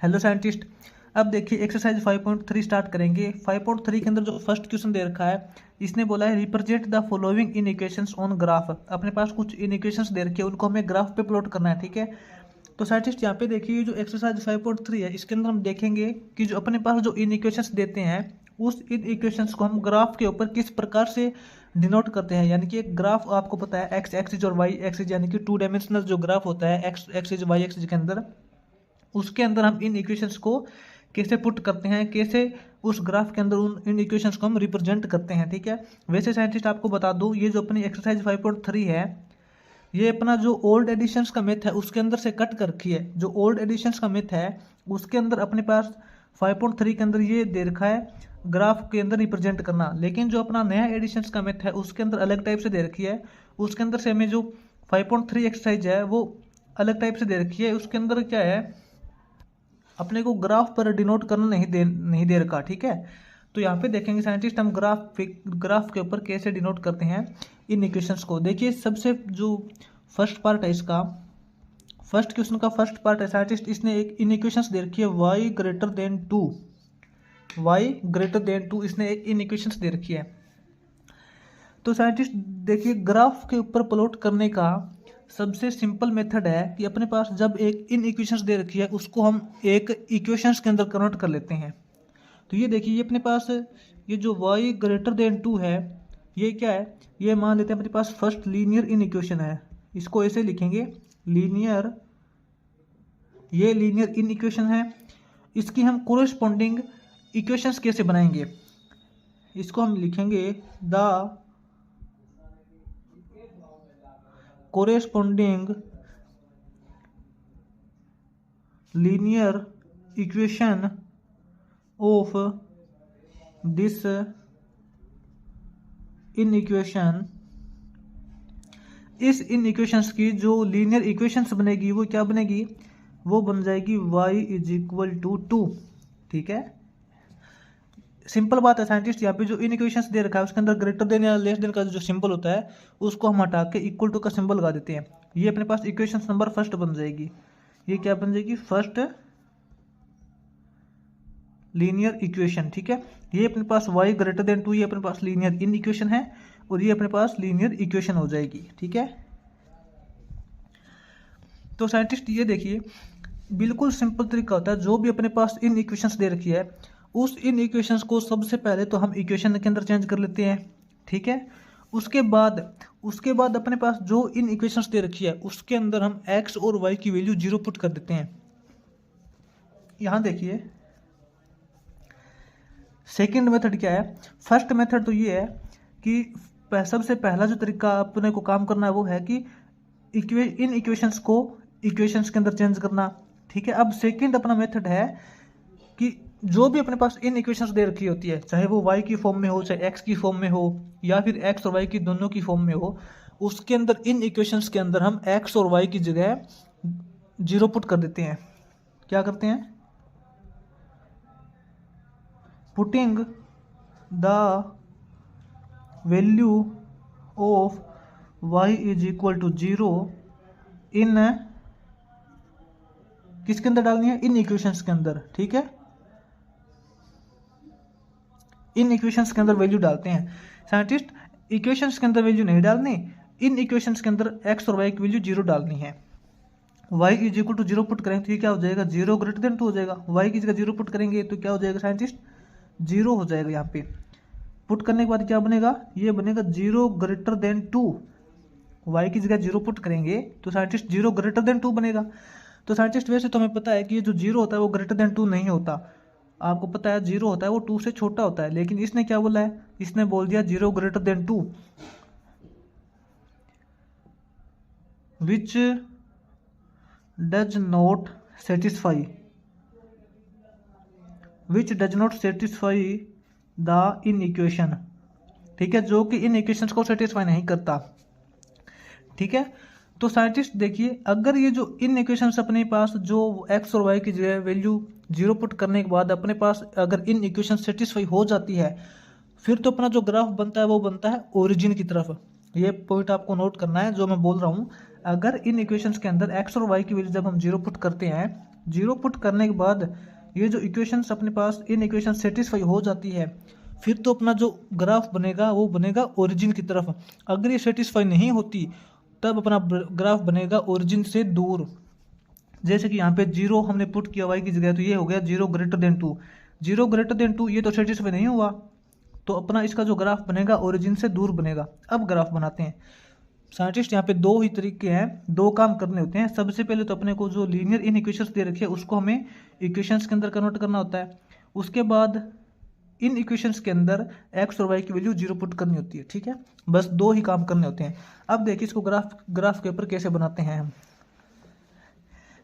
Hello scientist. अब देखिए exercise 5.3 start करेंगे। 5.3 के अंदर जो फर्स्ट क्वेश्चन दे रखा है, इसने बोला है represent the following in equations on graph. अपने पास कुछ इन इक्वेशंस दे रखे हैं, उनको हमें ग्राफ पे प्लॉट करना है। ठीक है, तो साइंटिस्ट यहाँ पे देखिए जो एक्सरसाइज 5.3 है, इसके अंदर हम देखेंगे कि जो अपने पास जो इन इक्वेशंस देते हैं, उस इन इक्वेशंस को हम ग्राफ के ऊपर किस प्रकार से डिनोट करते हैं। यानी कि एक ग्राफ आपको पता है एक्स एक्सिस और वाई एक्सिस, यानी कि 2 डायमेंशनल जो ग्राफ होता है एक्स एक्सिस वाई एक्सिस के अंदर, उसके अंदर हम इन इक्वेशंस को कैसे पुट करते हैं, कैसे उस ग्राफ के अंदर उन इन इक्वेशंस को हम रिप्रेजेंट करते हैं। ठीक है, वैसे साइंटिस्ट आपको बता दूं, ये जो अपनी एक्सरसाइज 5.3 है, ये अपना जो ओल्ड एडिशंस का मेथ है उसके अंदर से कट कर रखी है। जो ओल्ड एडिशंस का मेथ है उसके अंदर अपने पास 5.3 के अंदर ये दे रखा है ग्राफ के अंदर रिप्रेजेंट करना, लेकिन जो अपना नया एडिशंस का मेथ है उसके अंदर अलग टाइप से दे रखी है। उसके अंदर से हमें जो 5.3 एक्सरसाइज है वो अलग टाइप से दे रखी है। उसके अंदर क्या है, अपने को ग्राफ पर डिनोट करना नहीं दे रखा। ठीक है, तो यहाँ पे देखेंगे साइंटिस्ट हम ग्राफ के ऊपर कैसे डिनोट करते हैं इन इक्वेशंस को। देखिए सबसे जो फर्स्ट पार्ट है इसका, फर्स्ट क्वेश्चन का फर्स्ट पार्ट है साइंटिस्ट, इसने एक इन इक्वेशंस दे रखी है y greater than 2, y greater than 2, इसने एक इन इक्वेशंस दे रखी है। तो साइंटिस्ट देखिए ग्राफ के ऊपर प्लॉट करने का सबसे सिंपल मेथड है कि अपने पास जब एक इन इक्वेशंस दे रखी है उसको हम एक इक्वेशंस के अंदर कन्वर्ट कर लेते हैं। तो ये देखिए ये अपने पास ये जो y ग्रेटर देन 2 है, ये क्या है, ये मान लेते हैं अपने पास फर्स्ट लीनियर इन इक्वेशन है। इसको ऐसे लिखेंगे लीनियर, ये लीनियर इन इक्वेशन है। इसकी हम कोरेस्पॉन्डिंग इक्वेशंस कैसे बनाएंगे, इसको हम लिखेंगे the corresponding linear equation of this inequation। इस इन इक्वेशंस की जो लीनियर इक्वेशंस बनेगी वो क्या बनेगी, वो बन जाएगी y इज इक्वल टू 2। ठीक है, सिंपल बात है साइंटिस्ट। यहाँ पे जो इन इक्वेशंस दे रखा है उसके अंदर ग्रेटर देन या लेस देन का जो सिंबल होता है उसको हम हटा के इक्वल टू का सिंबल लगा देते हैं। ये अपने पास इक्वेशन नंबर फर्स्ट बन जाएगी। ये क्या बन जाएगी, फर्स्ट लीनियर इक्वेशन। ठीक है, ये अपने पास y ग्रेटर देन 2, ये अपने पास लीनियर इन इक्वेशन है और ये अपने पास लीनियर इक्वेशन हो जाएगी। ठीक है, तो साइंटिस्ट ये देखिए बिल्कुल सिंपल तरीका होता है, जो भी अपने पास इन इक्वेशंस दे रखी है उस इन इक्वेशंस को सबसे पहले तो हम इक्वेशन के अंदर चेंज कर लेते हैं। ठीक है, उसके बाद अपने पास जो इन इक्वेशंस दे रखी है उसके अंदर हम x और y की वैल्यू 0 पुट कर देते हैं। यहां देखिए सेकंड मेथड क्या है, फर्स्ट मेथड तो ये है कि सबसे पहला जो तरीका अपने को काम करना है वो है कि इन इक्वेशंस को इक्वेशंस के अंदर चेंज करना। ठीक है, अब सेकंड अपना मेथड है कि जो भी अपने पास इन इक्वेशंस दे रखी होती है, चाहे वो y की फॉर्म में हो, चाहे x की फॉर्म में हो, या फिर x और y की दोनों की फॉर्म में हो, उसके अंदर इन इक्वेशंस के अंदर हम x और y की जगह 0 पुट कर देते हैं। क्या करते हैं, putting the value of y is equal to 0 in, किसके अंदर डालनी है, इन इक्वेशंस के अंदर। ठीक है, इन इक्वेशंस के अंदर वैल्यू डालते हैं साइंटिस्ट। इक्वेशंस के अंदर वैल्यू नहीं डालनी, इन इक्वेशंस के अंदर x और y की वैल्यू 0 डालनी है। y is equal to 0 put करेंगे तो ये क्या हो जाएगा, 0 ग्रेटर देन 2 हो जाएगा। y की जगह 0 पुट करेंगे तो क्या हो जाएगा साइंटिस्ट, 0 हो जाएगा। यहाँ पे पुट करने के बाद क्या बनेगा, ये बनेगा 0 ग्रेटर देन 2। y की जगह 0 पुट करेंगे तो साइंटिस्ट 0 ग्रेटर देन 2 बनेगा। तो साइंटिस्ट वैसे तो हमें पता है कि ये जो 0 होता है वो ग्रेटर देन 2 नहीं होता, आपको पता है 0 होता है वो 2 से छोटा होता है, लेकिन इसने क्या बोला है, इसने बोल दिया 0 greater than 2 which does not satisfy the in equation. ठीक है, जो कि इन इक्वेशंस को सेटिस्फाई नहीं करता। ठीक है, तो साइंटिस्ट देखिए अगर ये जो इन इक्वेशंस अपने पास जो x और y की जगह वैल्यू 0 पुट करने के बाद अपने पास अगर इन इक्वेशन सेटिस्फाई हो जाती है, फिर तो अपना जो ग्राफ बनता है वो बनता है ओरिजिन की तरफ। ये पॉइंट आपको नोट करना है जो मैं बोल रहा हूँ। अगर इन इक्वेशंस के अंदर x और y की वैल्यू जब हम 0 पुट करते हैं, जीरो पुट करने के बाद ये जो इक्वेशंस अपने पास इन इक्वेशन सेटिस्फाई हो जाती है, फिर तो अपना जो ग्राफ बनेगा वो बनेगा ओरिजिन की तरफ। अगर ये सेटिस्फाई नहीं होती तब अपना ग्राफ बनेगा ओरिजिन से दूर। जैसे कि यहाँ पे जीरो हमने पुट किया वाई की जगह, तो ये हो गया zero greater than two. Zero greater than two ये तो सेटिस्फाई नहीं हुआ, तो अपना इसका जो ग्राफ बनेगा ओरिजिन से दूर बनेगा। अब ग्राफ बनाते हैं। साइंटिस्ट यहाँ पे दो ही तरीके हैं, दो काम करने होते हैं। सबसे पहले तो अपने को जो लीनियर इन इक्वेशंस दे रखे हैं उसको हमें इक्वेशंस के अंदर कन्वर्ट करना होता है। उसके बाद इन इक्वेशंस के अंदर एक्स और वाई की वैल्यू जीरो पुट करनी होती है। ठीक है, बस दो ही काम करने होते हैं। अब देखिए इसको ग्राफ के ऊपर कैसे बनाते हैं हम।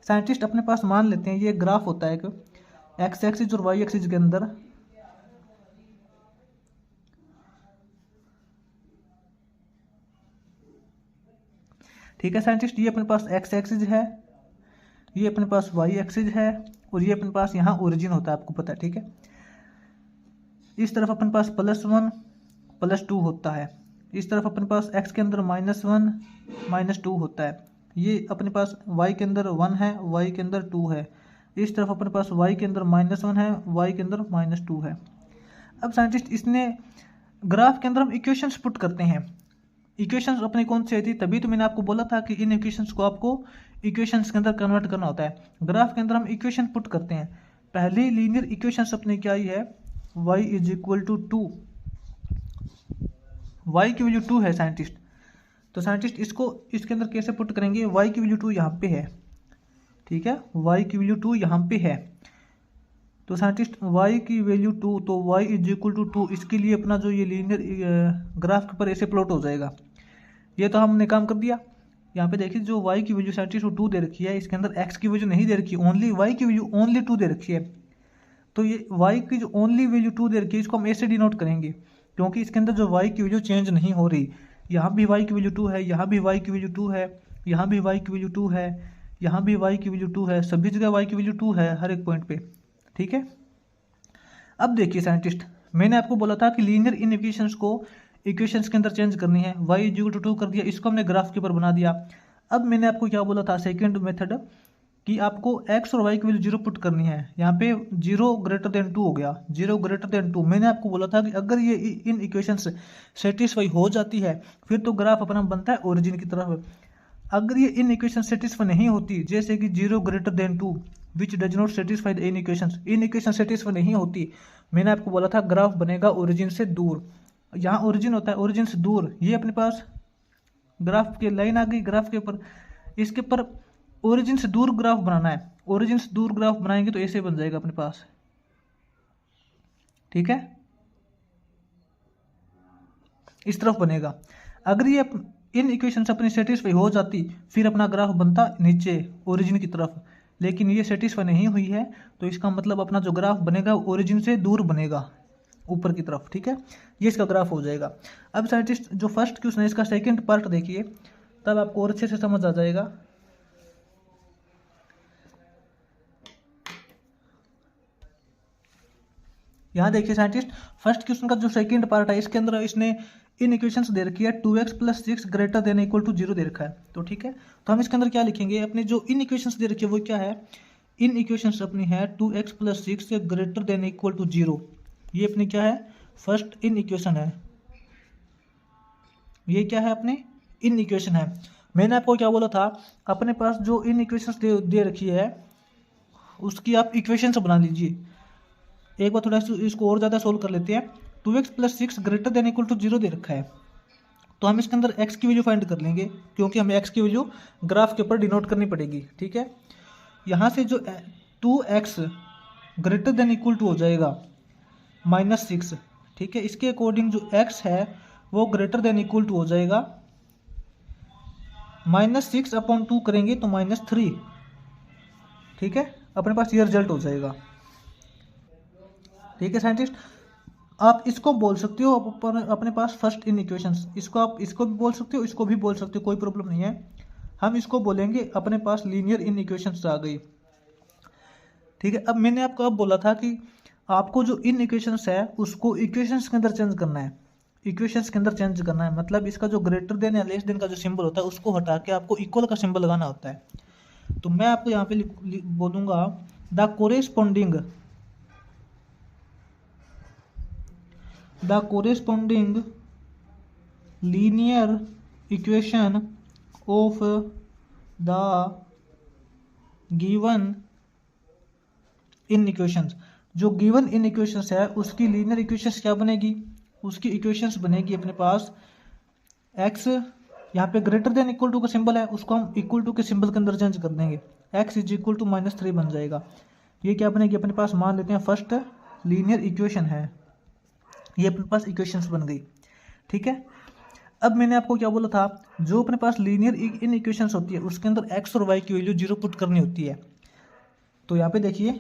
साइंटिस्ट अपने पास मान लेते हैं ये ग्राफ होता है एक एक्स एक्सिस और वाई एक्सिस के अंदर ठीक है साइंटिस्ट, ये अपने पास एक्स एक्सिस है, ये अपने पास वाई एक्सिस है, और ये अपने पास यहाँ ओरिजिन होता है, आपको पता है। ठीक है, इस तरफ अपने पास +1 +2 होता है, इस तरफ अपने पास x के अंदर -1 -2 होता है, ये अपने पास y के अंदर 1 है, y के अंदर 2 है, इस तरफ अपने पास y के अंदर -1 है, y के अंदर -2 है। अब साइंटिस्ट इसने ग्राफ के अंदर हम इक्वेशंस पुट करते हैं। इक्वेशंस अपनी कौन सी आई थी, तभी तो मैंने आपको बोला था कि इन इक्वेशंस को आपको इक्वेशंस के अंदर कन्वर्ट करना होता है। ग्राफ के अंदर हम इक्वेशन पुट करते हैं। पहली लीनियर इक्वेशंस अपनी क्या आई है, y = 2, y की वैल्यू 2 है साइंटिस्ट। तो साइंटिस्ट इसको इसके अंदर कैसे पुट करेंगे, y की वैल्यू 2 यहाँ पे है। ठीक है, y की वैल्यू 2 यहाँ पे है, तो साइंटिस्ट y की वैल्यू 2, तो y = 2, इसके लिए अपना जो ये लीनियर ग्राफ के ऊपर ऐसे प्लॉट हो जाएगा। ये तो हमने काम कर दिया। यहाँ पे देखिए जो y की वैल्यू साइंटिस्ट 2 दे रखी है, इसके अंदर x की वैल्यू नहीं दे रखी, ओनली y की वैल्यू ओनली 2 दे रखी है। तो ये y की जो ओनली वैल्यू 2 दे रखी है इसको हम ऐसे डिनोट करेंगे, क्योंकि इसके अंदर जो y की वैल्यू चेंज नहीं हो रही। यहाँ भी y की वैल्यू 2 है, यहाँ भी y की वैल्यू 2 है, यहाँ भी y की वैल्यू 2 है, यहाँ भी y की वैल्यू 2 है, सभी जगह y की वैल्यू 2 है हर एक पॉइंट पे। ठीक है, अब देखिए साइंटिस्ट, मैंने आपको बोला था कि लीनियर इन इक्वेशंस को इक्वेशंस के अंदर चेंज करनी है। y = 2 कर दिया, इसको हमने ग्राफ के ऊपर बना दिया। अब मैंने आपको क्या बोला था, सेकेंड मेथड, कि आपको x और y की वैल्यू 0 पुट करनी है। यहाँ पे 0 > 2 हो गया, 0 > 2। मैंने आपको बोला था कि अगर ये इन इक्वेशंस सेटिस्फाई हो जाती है फिर तो ग्राफ अपना बनता है ओरिजिन की तरफ। अगर ये इन इक्वेशन सेटिस्फाई नहीं होती, जैसे कि 0 > 2 which does not satisfy the in equation satisfy नहीं होती, मैंने आपको बोला था ग्राफ बनेगा ओरिजिन से दूर। यहाँ ओरिजिन होता है, ओरिजिन से दूर, ये अपने पास ग्राफ की लाइन आ गई ग्राफ के ऊपर। इसके ऊपर ओरिजिन से दूर ग्राफ बनाना है, ओरिजिन से दूर ग्राफ बनाएंगे तो ऐसे बन जाएगा अपने पास। ठीक है, इस तरफ बनेगा। अगर ये इन इक्वेशंस अपनी सेटिस्फाई हो जाती फिर अपना ग्राफ बनता नीचे ओरिजिन की तरफ, लेकिन ये सेटिस्फाई नहीं हुई है, तो इसका मतलब अपना जो ग्राफ बनेगा ओरिजिन से दूर बनेगा ऊपर की तरफ। ठीक है, ये इसका ग्राफ हो जाएगा। अब साइंटिस्ट जो फर्स्ट क्वेश्चन है इसका सेकंड पार्ट देखिए, तब आपको और अच्छे से समझ आ जाएगा। यहाँ देखिए साइंटिस्ट, फर्स्ट क्वेश्चन का जो सेकंड पार्ट है इसके अंदर इसने इन इक्वेशंस दे रखी है 2x + 6 > 0 दे रखा है। तो ठीक है, तो हम इसके अंदर क्या लिखेंगे, अपने जो इन इक्वेशंस दे रखी है वो क्या है, इन इक्वेशंस अपनी है 2x + 6 > 0। ये अपनी क्या है, फर्स्ट इन इक्वेशन है, ये क्या है अपने इन इक्वेशन है। मैंने आपको क्या बोला था, अपने पास जो इन इक्वेशंस दे रखी है उसकी आप इक्वेशंस बना लीजिए। एक बार थोड़ा इसको और ज़्यादा सोल्व कर लेते हैं। 2x + 6 > 0 दे रखा है, तो हम इसके अंदर x की वैल्यू फाइंड कर लेंगे, क्योंकि हमें x की वैल्यू ग्राफ के ऊपर डिनोट करनी पड़ेगी। ठीक है, यहाँ से जो 2x > हो जाएगा -6। ठीक है, इसके अकॉर्डिंग जो x है वो > हो जाएगा -6/2 करेंगे तो -3। ठीक है, अपने पास ये रिजल्ट हो जाएगा। ठीक है साइंटिस्ट, आप इसको बोल सकते हो अपने पास फर्स्ट इन इक्वेशंस, इसको आप इसको भी बोल सकते हो, इसको भी बोल सकते हो, कोई प्रॉब्लम नहीं है। हम इसको बोलेंगे अपने पास लीनियर इन इक्वेशंस आ गई। ठीक है, अब मैंने आपको अब बोला था कि आपको जो इन इक्वेशंस है उसको इक्वेशंस के अंदर चेंज करना है, इक्वेशंस के अंदर चेंज करना है, मतलब इसका जो ग्रेटर देन या लेस देन का जो सिंबल होता है उसको हटा के आपको इक्वल का सिंबल लगाना होता है। तो मैं आपको यहाँ पे बोलूँगा the corresponding linear equation of the given in equations. जो गिवन इन इक्वेशंस है उसकी लीनियर इक्वेशंस क्या बनेगी, उसकी इक्वेशंस बनेगी अपने पास x, यहाँ पे ग्रेटर देन इक्वल टू का सिंबल है, उसको हम इक्वल टू के सिंबल के अंदर चेंज कर देंगे, x इज इक्वल टू -3 बन जाएगा। ये क्या बनेगी अपने पास, मान लेते हैं फर्स्ट लीनियर इक्वेशन है, ये अपने पास इक्वेशंस बन गई। ठीक है, अब मैंने आपको क्या बोला था, जो अपने पास लीनियर इन इक्वेशंस होती है उसके अंदर x और y की वैल्यू 0 पुट करनी होती है। तो यहाँ पे देखिए,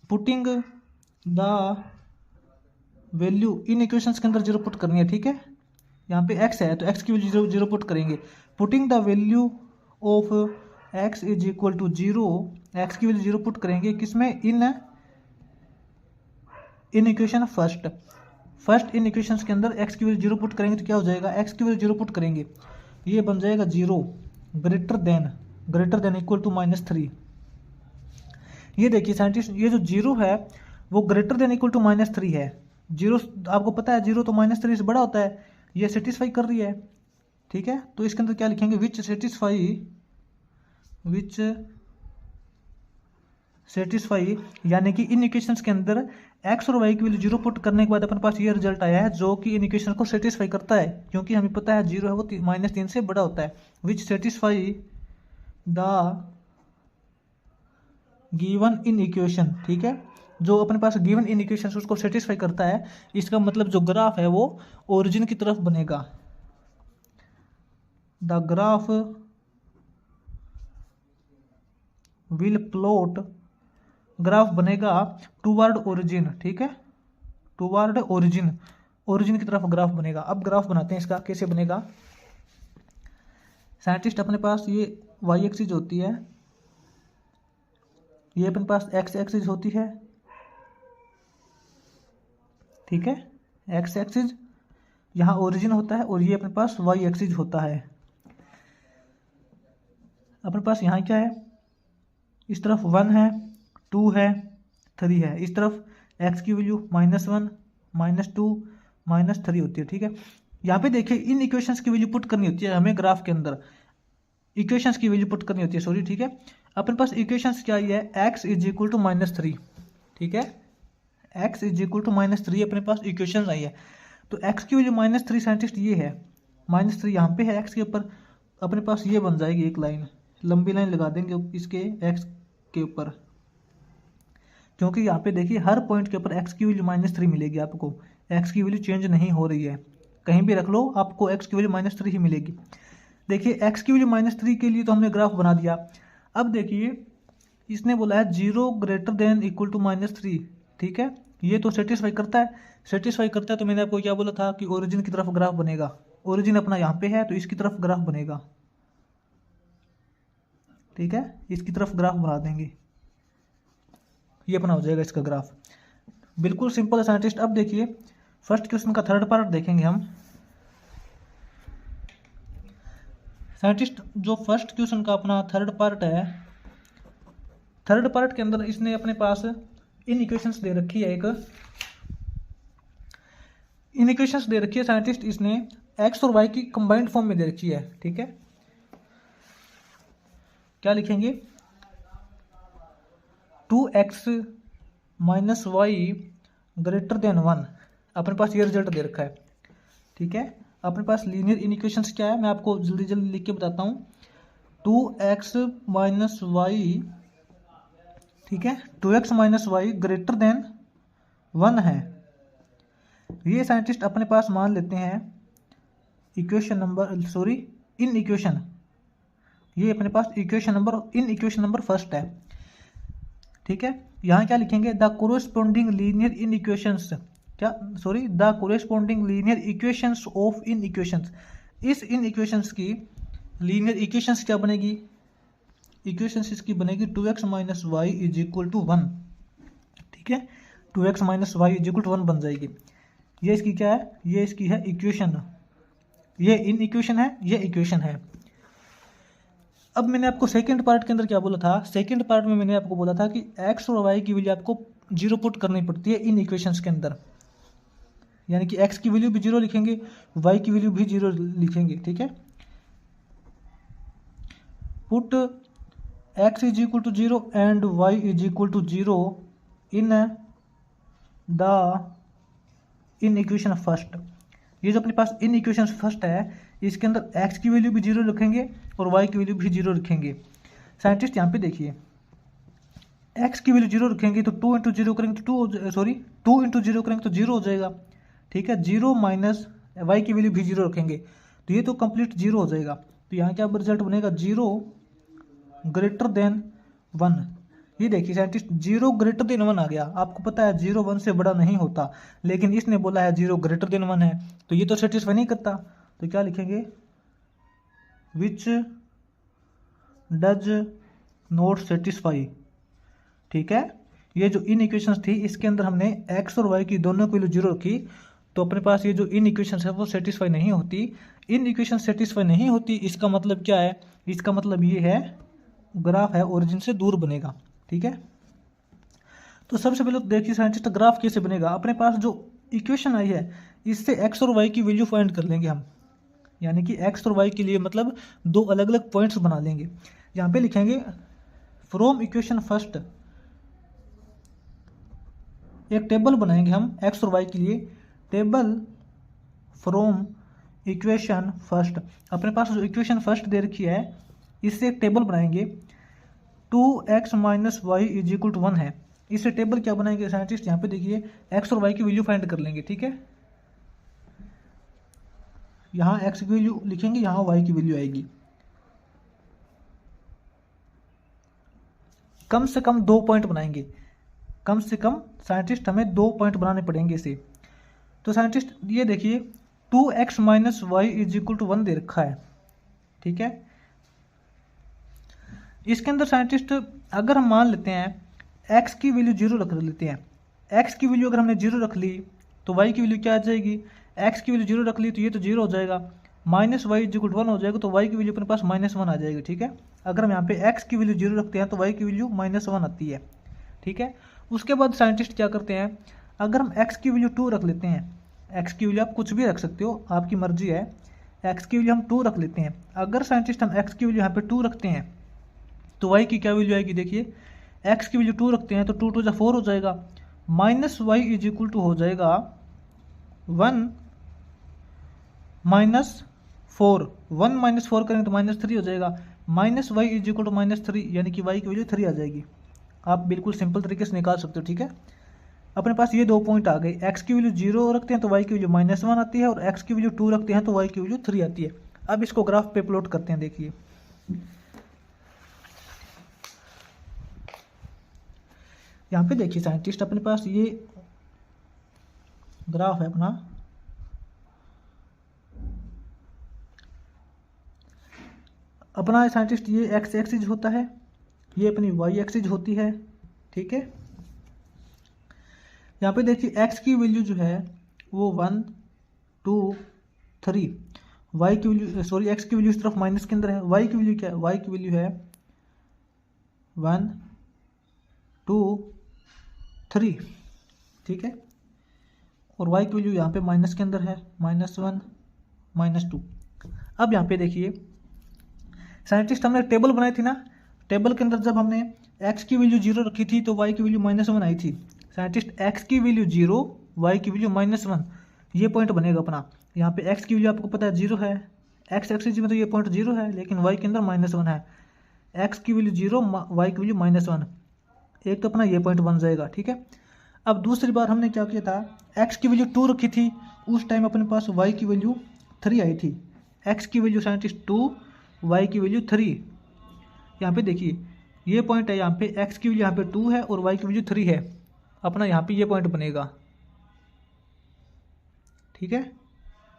putting the value in equations के अंदर 0 पुट करनी है। ठीक है, यहाँ पे x है तो x की वैल्यू 0 पुट करेंगे। Putting the value of x is equal to 0, x की वैल्यू 0 पुट करेंगे किसमें, in equation first in equations के अंदर x की वैल्यू 0 पुट करेंगे तो क्या हो जाएगा, x की वैल्यू 0 पुट करेंगे, ये बन जाएगा 0 ग्रेटर देन इक्वल टू -3। ये देखिए साइंटिस्ट, ये जो 0 है वो ग्रेटर देन इक्वल टू -3 है। 0 आपको पता है 0 तो -3 से बड़ा होता है, ये सेटिस्फाई कर रही है। ठीक है, तो इसके अंदर क्या लिखेंगे, विच सेटिस्फाई, यानी कि इन इक्वेशंस के अंदर x और y की वैल्यू 0 पुट करने के बाद अपने पास ये रिजल्ट आया है जो कि इन इक्वेशन को सेटिस्फाई करता है, क्योंकि हमें पता है 0 है वो -3 से बड़ा होता है। विच satisfy the given in equation. ठीक है, जो अपने पास गिवन इन इक्वेशन उसको सेटिस्फाई करता है, इसका मतलब जो ग्राफ है वो ओरिजिन की तरफ बनेगा। The graph will plot, graph बनेगा टूवर्ड ओरिजिन। ठीक है, टूवर्ड ओरिजिन की तरफ ग्राफ बनेगा। अब ग्राफ बनाते हैं इसका, कैसे बनेगा। साइंटिस्ट अपने पास ये y एक्सिस होती है, ये अपने पास x एक्सिस होती है। ठीक है, x एक्सिस यहाँ ओरिजिन होता है और ये अपने पास y एक्सिस होता है। अपने पास यहाँ क्या है, इस तरफ 1 है, 2 है, 3 है, इस तरफ x की वैल्यू -1 -2 -3 होती है। ठीक है, यहाँ पे देखिए इन इक्वेशंस की वैल्यू पुट करनी होती है हमें, ग्राफ के अंदर इक्वेशंस की वैल्यू पुट करनी होती है, सॉरी। ठीक है, अपने पास इक्वेशंस क्या है, x इज इक्वल टू -3। ठीक है, x इज इक्वल टू -3 अपने पास इक्वेशंस आई है। तो x की वैल्यू -3 साइंटिस्ट ये है, -3 यहाँ पे है x के ऊपर, अपने पास ये बन जाएगी एक लाइन, लंबी लाइन लगा देंगे इसके x के ऊपर, क्योंकि यहाँ पे देखिए हर पॉइंट के ऊपर x की वैल्यू -3 मिलेगी आपको, x की वैल्यू चेंज नहीं हो रही है, कहीं भी रख लो आपको x की वैल्यू -3 ही मिलेगी। देखिए x की वैल्यू -3 के लिए तो हमने ग्राफ बना दिया। अब देखिए इसने बोला है 0 ग्रेटर देन इक्वल टू -3। ठीक है, ये तो सेटिस्फाई करता है, तो मैंने आपको क्या बोला था कि ओरिजिन की तरफ ग्राफ बनेगा, ओरिजिन अपना यहाँ पे है तो इसकी तरफ ग्राफ बनेगा। ठीक है, इसकी तरफ ग्राफ बना देंगे, ये अपना हो जाएगा इसका ग्राफ। बिल्कुल सिंपल है साइंटिस्ट। अब देखिए फर्स्ट क्वेश्चन का थर्ड पार्ट देखेंगे हम। साइंटिस्ट जो फर्स्ट क्वेश्चन का अपना थर्ड पार्ट है, थर्ड पार्ट के अंदर इसने अपने पास इन इक्वेशंस दे रखी है, एक इन इक्वेशंस दे रखी है साइंटिस्ट, इसने x और y की कंबाइंड फॉर्म में दे रखी है। ठीक है, क्या लिखेंगे, 2x - y ग्रेटर देन 1, अपने पास ये रिजल्ट दे रखा है। ठीक है, अपने पास लीनियर इन इक्वेशंस क्या है मैं आपको जल्दी जल्दी लिख के बताता हूँ। 2x - y, ठीक है, 2x - y ग्रेटर देन 1 है। ये साइंटिस्ट अपने पास मान लेते हैं equation number, sorry in equation, ये अपने पास इक्वेशन नंबर फर्स्ट है। ठीक है, यहाँ क्या लिखेंगे, the corresponding linear inequations, क्या sorry the corresponding linear equations of inequations, इस इन इक्वेशंस की लीनियर इक्वेशंस क्या बनेगी, इक्वेशंस इसकी बनेगी 2x - y is equal to 1। ठीक है, 2x - y is equal to 1 बन जाएगी। ये इसकी क्या है, ये इसकी है इक्वेशन, ये इन इक्वेशन है, ये इक्वेशन है। अब मैंने आपको सेकंड पार्ट के अंदर क्या बोला था, सेकंड पार्ट में मैंने आपको बोला था कि एक्स और वाई की वैल्यू आपको जीरो पुट करनी पड़ती है इन इक्वेशंस के अंदर, यानी कि एक्स की वैल्यू भी जीरो लिखेंगे, वाई की वैल्यू भी जीरो लिखेंगे, ठीक है। Put x is equal to zero and y is equal to zero in in equation first. ये जो अपने पास इन इक्वेशन फर्स्ट है, इसके अंदर एक्स की वैल्यू भी जीरो लिखेंगे और वाई की वैल्यू भी जीरो लिखेंगे। साइंटिस्ट यहाँ पे देखिए, एक्स की वैल्यू जीरो रखेंगे तो 2 इंटू जीरो करेंगे तो 2 इंटू जीरो करेंगे तो जीरो हो जाएगा, ठीक है। जीरो माइनस वाई की वैल्यू भी जीरो रखेंगे तो ये तो कंप्लीट जीरो हो जाएगा। तो यहाँ क्या रिजल्ट बनेगा, जीरो ग्रेटर देन 1। ये देखिए साइंटिस्ट, जीरो ग्रेटर देन 1 आ गया। आपको पता है जीरो 1 से बड़ा नहीं होता, लेकिन इसने बोला है जीरो ग्रेटर देन 1 है, तो ये तो सेटिस्फाई नहीं करता। तो क्या लिखेंगे, विच डज नॉट सेटिस्फाई, ठीक है। ये जो इन इक्वेशंस थी इसके अंदर हमने एक्स और वाई की दोनों की वैल्यू जीरो रखी, तो अपने पास ये जो इन इक्वेशंस है वो सेटिस्फाई नहीं होती। इन इक्वेशन सेटिस्फाई नहीं होती, इसका मतलब क्या है, इसका मतलब ये है ग्राफ है ओरिजिन से दूर बनेगा, ठीक है। तो सबसे पहले तो देखिए साइंटिस्ट, ग्राफ कैसे बनेगा। अपने पास जो इक्वेशन आई है इससे एक्स और वाई की वैल्यू फाइंड कर लेंगे हम, यानी कि एक्स और वाई के लिए मतलब दो अलग अलग पॉइंट्स बना लेंगे। यहाँ पे लिखेंगे फ्रॉम इक्वेशन फर्स्ट, एक टेबल बनाएंगे हम एक्स और वाई के लिए, टेबल फ्रॉम इक्वेशन फर्स्ट। अपने पास जो इक्वेशन फर्स्ट दे रखी है इससे एक टेबल बनाएंगे, 2x minus y is equal to 1 है। इससे टेबल क्या बनाएंगे साइंटिस्ट, यहाँ पे देखिए एक्स और वाई की वैल्यू फाइंड कर लेंगे, ठीक है। यहाँ एक्स की वैल्यू लिखेंगे, यहाँ वाई की वैल्यू आएगी। कम से कम 2 पॉइंट बनाएंगे, कम से कम साइंटिस्ट हमें 2 पॉइंट बनाने पड़ेंगे इसे। तो साइंटिस्ट ये देखिए 2x minus y is equal to 1 दे रखा है, ठीक है। इसके अंदर साइंटिस्ट अगर हम मान लेते हैं x की वैल्यू जीरो रख लेते हैं, x की वैल्यू अगर हमने जीरो रख ली तो y की वैल्यू क्या आ जाएगी, x की वैल्यू जीरो रख ली तो ये तो जीरो हो जाएगा, minus y is equal to 1 हो जाएगा, तो y की वैल्यू अपने पास -1 आ जाएगी, ठीक है। अगर हम यहाँ पे x की वैल्यू जीरो रखते हैं तो y की वैल्यू -1 आती है, ठीक है। उसके बाद साइंटिस्ट क्या करते हैं, अगर हम x की वैल्यू 2 रख लेते हैं, x की वैल्यू आप कुछ भी रख सकते हो, आपकी मर्जी है, x की वैल्यू हम 2 रख लेते हैं। अगर साइंटिस्ट हम x की वैल्यू यहाँ पे 2 रखते हैं तो y की क्या वैल्यू आएगी, देखिए x की वैल्यू 2 रखते हैं तो 2 2 4 हो जाएगा, minus y is equal to हो जाएगा 1 -4, 1 -4 करेंगे तो -3 हो जाएगा, minus y is equal to -3, यानी कि y की वैल्यू 3 आ जाएगी। आप बिल्कुल सिंपल तरीके से निकाल सकते हो, ठीक है। अपने पास ये 2 पॉइंट आ गए, x की वैल्यू 0 रखते हैं तो y की वैल्यू -1 आती है, और x की वैल्यू 2 रखते हैं तो y की वैल्यू 3 आती है। अब इसको ग्राफ पे प्लॉट करते हैं, देखिए यहाँ पे देखिए साइंटिस्ट, अपने पास ये ग्राफ है अपना, साइंटिस्ट ये एक्स एक्सिस होता है, ये अपनी वाई एक्सिस होती है, ठीक है। यहाँ पे देखिए एक्स की वैल्यू जो है वो 1 2 3, वाई की वैल्यू एक्स की वैल्यू इस तरफ माइनस के अंदर है, वाई की वैल्यू क्या है, वाई की वैल्यू है 1 2 3, ठीक है। और y की वैल्यू यहाँ पे माइनस के अंदर है, -1 -2। अब यहाँ पे देखिए साइंटिस्ट, हमने टेबल बनाई थी ना, टेबल के अंदर जब हमने x की वैल्यू 0 रखी थी तो y की वैल्यू -1 आई थी। साइंटिस्ट x की वैल्यू 0, y की वैल्यू -1, ये पॉइंट बनेगा अपना। यहाँ पे x की वैल्यू आपको पता है 0 है, x एक्सिस में तो ये पॉइंट 0 है, लेकिन y के अंदर -1 है, x की वैल्यू 0, y की वैल्यू -1, एक तो अपना ये पॉइंट बन जाएगा, ठीक है। अब दूसरी बार हमने क्या किया था, x की वैल्यू 2 रखी थी, उस टाइम अपने पास y की वैल्यू 3 आई थी, x की वैल्यू साइंटिस्ट 2, y की वैल्यू 3। यहाँ पे देखिए ये पॉइंट है, यहाँ पे x की वैल्यू यहाँ पे 2 है और y की वैल्यू 3 है, अपना यहाँ पे ये पॉइंट बनेगा, ठीक है।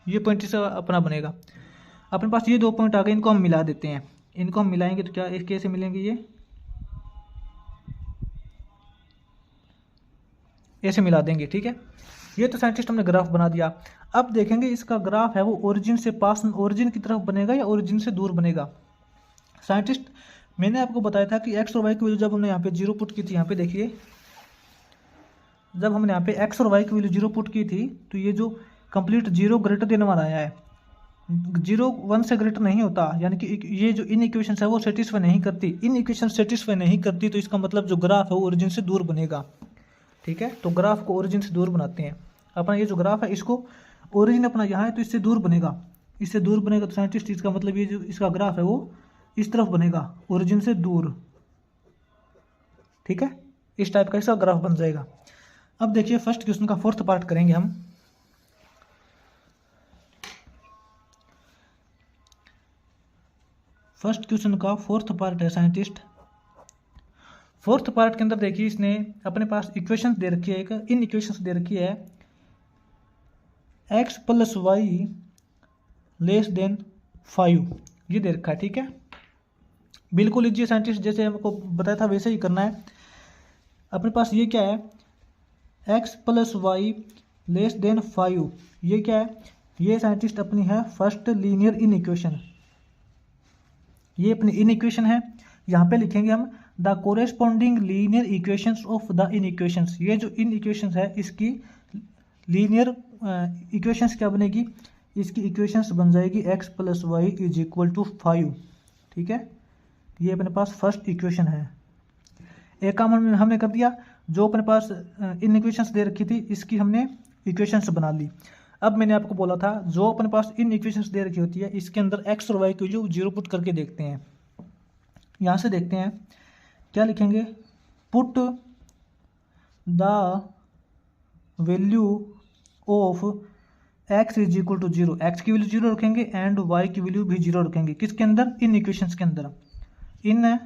ये पॉइंट से अपना बनेगा। अपने पास ये 2 पॉइंट आ गए, इनको हम मिला देते हैं, इनको हम मिलाएंगे तो क्या कैसे मिलेंगे, ये ऐसे मिला देंगे, ठीक है। ये तो साइंटिस्ट हमने ग्राफ बना दिया। अब देखेंगे इसका ग्राफ है वो ओरिजिन से पास, ओरिजिन की तरफ बनेगा या ओरिजिन से दूर बनेगा। साइंटिस्ट मैंने आपको बताया था कि एक्स और वाई की वैल्यू जब हमने यहाँ पे जीरो पुट की थी, यहाँ पे देखिए जब हमने यहाँ पे एक्स और वाई की वैल्यू जीरो पुट की थी तो ये जो कंप्लीट जीरो ग्रेटर देन वाला आया है, जीरो वन से ग्रेटर नहीं होता, यानी कि ये जो इन इक्वेशन है वो सेटिस्फाई नहीं करती, इन इक्वेशन सेटिस्फाई नहीं करती, तो इसका मतलब जो ग्राफ है वो ओरिजिन से दूर बनेगा। ठीक है, तो ग्राफ को ओरिजिन से दूर बनाते हैं। अपना ये जो ग्राफ है इसको ओरिजिन अपना यहाँ है तो इससे दूर बनेगा, इससे दूर बनेगा तो साइंटिस्ट इसका मतलब ये जो इसका ग्राफ है वो इस तरफ बनेगा, ओरिजिन से दूर। ठीक है, इस टाइप का इसका ग्राफ बन जाएगा। अब देखिए फर्स्ट क्वेश्चन का फोर्थ पार्ट करेंगे हम। फर्स्ट क्वेश्चन का फोर्थ पार्ट है साइंटिस्ट। फोर्थ पार्ट के अंदर देखिए इसने अपने पास इक्वेशंस दे रखी है, एक इन इक्वेशंस दे रखी है x plus y less than 5, ये दे रखा है। ठीक है, बिल्कुल इजी साइंटिस्ट, जैसे हमको बताया था वैसे ही करना है। अपने पास ये क्या है, x plus y less than 5, ये क्या है, ये साइंटिस्ट अपनी है फर्स्ट लीनियर इन इक्वेशन, ये अपनी इन इक्वेशन है। यहाँ पे लिखेंगे हम the corresponding linear equations of the in equations, ये जो इन इक्वेशंस है इसकी लीनियर इक्वेशंस क्या बनेगी, इसकी इक्वेशंस बन जाएगी x plus y is equal to 5। ठीक है, ये अपने पास फर्स्ट इक्वेशन है। एक काम हमने कर दिया, जो अपने पास इन इक्वेशंस दे रखी थी इसकी हमने इक्वेशंस बना ली। अब मैंने आपको बोला था जो अपने पास इन इक्वेशंस दे रखी होती है इसके अंदर x और y की वैल्यू जीरो पुट करके देखते हैं। यहाँ से देखते हैं क्या लिखेंगे, put the value of x is equal to zero, x की वैल्यू जीरो रखेंगे एंड y की वैल्यू भी जीरो रखेंगे। किसके अंदर, इन इक्वेशंस के अंदर, इन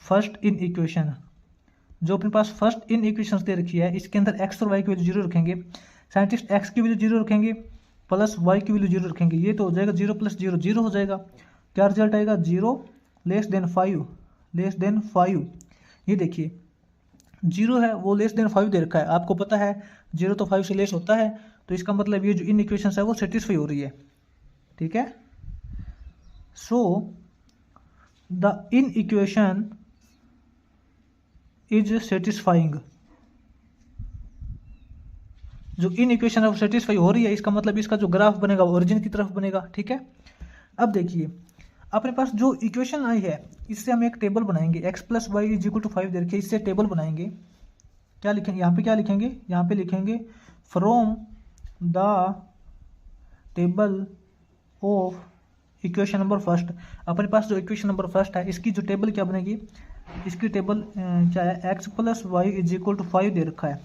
फर्स्ट इन इक्वेशन, जो अपने पास फर्स्ट इन इक्वेशंस दे रखी है इसके अंदर x और y की वैल्यू जीरो रखेंगे। साइंटिस्ट x की वैल्यू जीरो रखेंगे प्लस y की वैल्यू जीरो रखेंगे, ये तो हो जाएगा जीरो प्लस जीरो जीरो हो जाएगा। क्या रिजल्ट आएगा, zero less than 5, less than 5। ये देखिए जीरो है वो लेस देन 5 दे रखा है, आपको पता है जीरो तो 5 से लेस होता है, तो इसका मतलब ये जो इन इक्वेशन है वो सेटिस्फाई हो रही है। ठीक है, so the in equation is satisfying, जो इन इक्वेशन है वो सेटिस्फाई हो रही है, इसका मतलब इसका जो ग्राफ बनेगा वो ओरिजिन की तरफ बनेगा। ठीक है, अब देखिए अपने पास जो इक्वेशन आई है इससे हम एक टेबल बनाएंगे, x plus y is equal to 5 दे रखे, इससे टेबल बनाएंगे। क्या लिखेंगे यहाँ पे, क्या लिखेंगे, यहाँ पे लिखेंगे from the table of equation number first. अपने पास जो इक्वेशन नंबर फर्स्ट है इसकी जो टेबल क्या बनेगी, इसकी टेबल क्या है, x plus y is equal to 5 दे रखा है,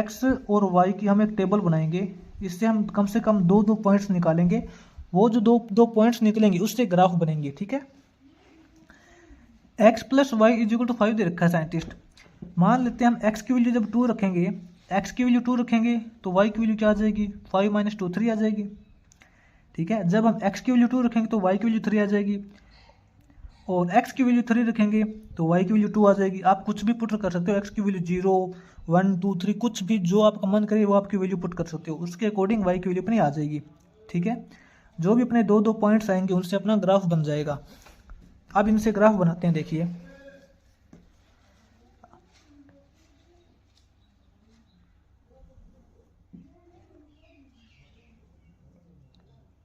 x और y की हम एक टेबल बनाएंगे, इससे हम कम से कम दो दो पॉइंट्स निकालेंगे, वो जो दो पॉइंट्स निकलेंगे उससे ग्राफ बनेंगे। ठीक है, x plus y is equal to 5 दे रखा है साइंटिस्ट। मान लेते हैं हम x की वैल्यू जब 2 रखेंगे, x की वैल्यू 2 रखेंगे तो y की वैल्यू क्या आ जाएगी, 5 माइनस 2 3 आ जाएगी। ठीक है, जब हम x की वैल्यू 2 रखेंगे तो y की वैल्यू 3 आ जाएगी, और x की वैल्यू 3 रखेंगे तो y की वैल्यू 2 आ जाएगी। आप कुछ भी पुट कर सकते हो, x की वैल्यू 0 1 2 3 कुछ भी जो आपका मन करे वो आपकी वैल्यू पुट कर सकते हो, उसके अकॉर्डिंग y की वैल्यू अपनी आ जाएगी। ठीक है, जो भी अपने दो दो पॉइंट्स आएंगे उनसे अपना ग्राफ बन जाएगा। अब इनसे ग्राफ बनाते हैं, देखिए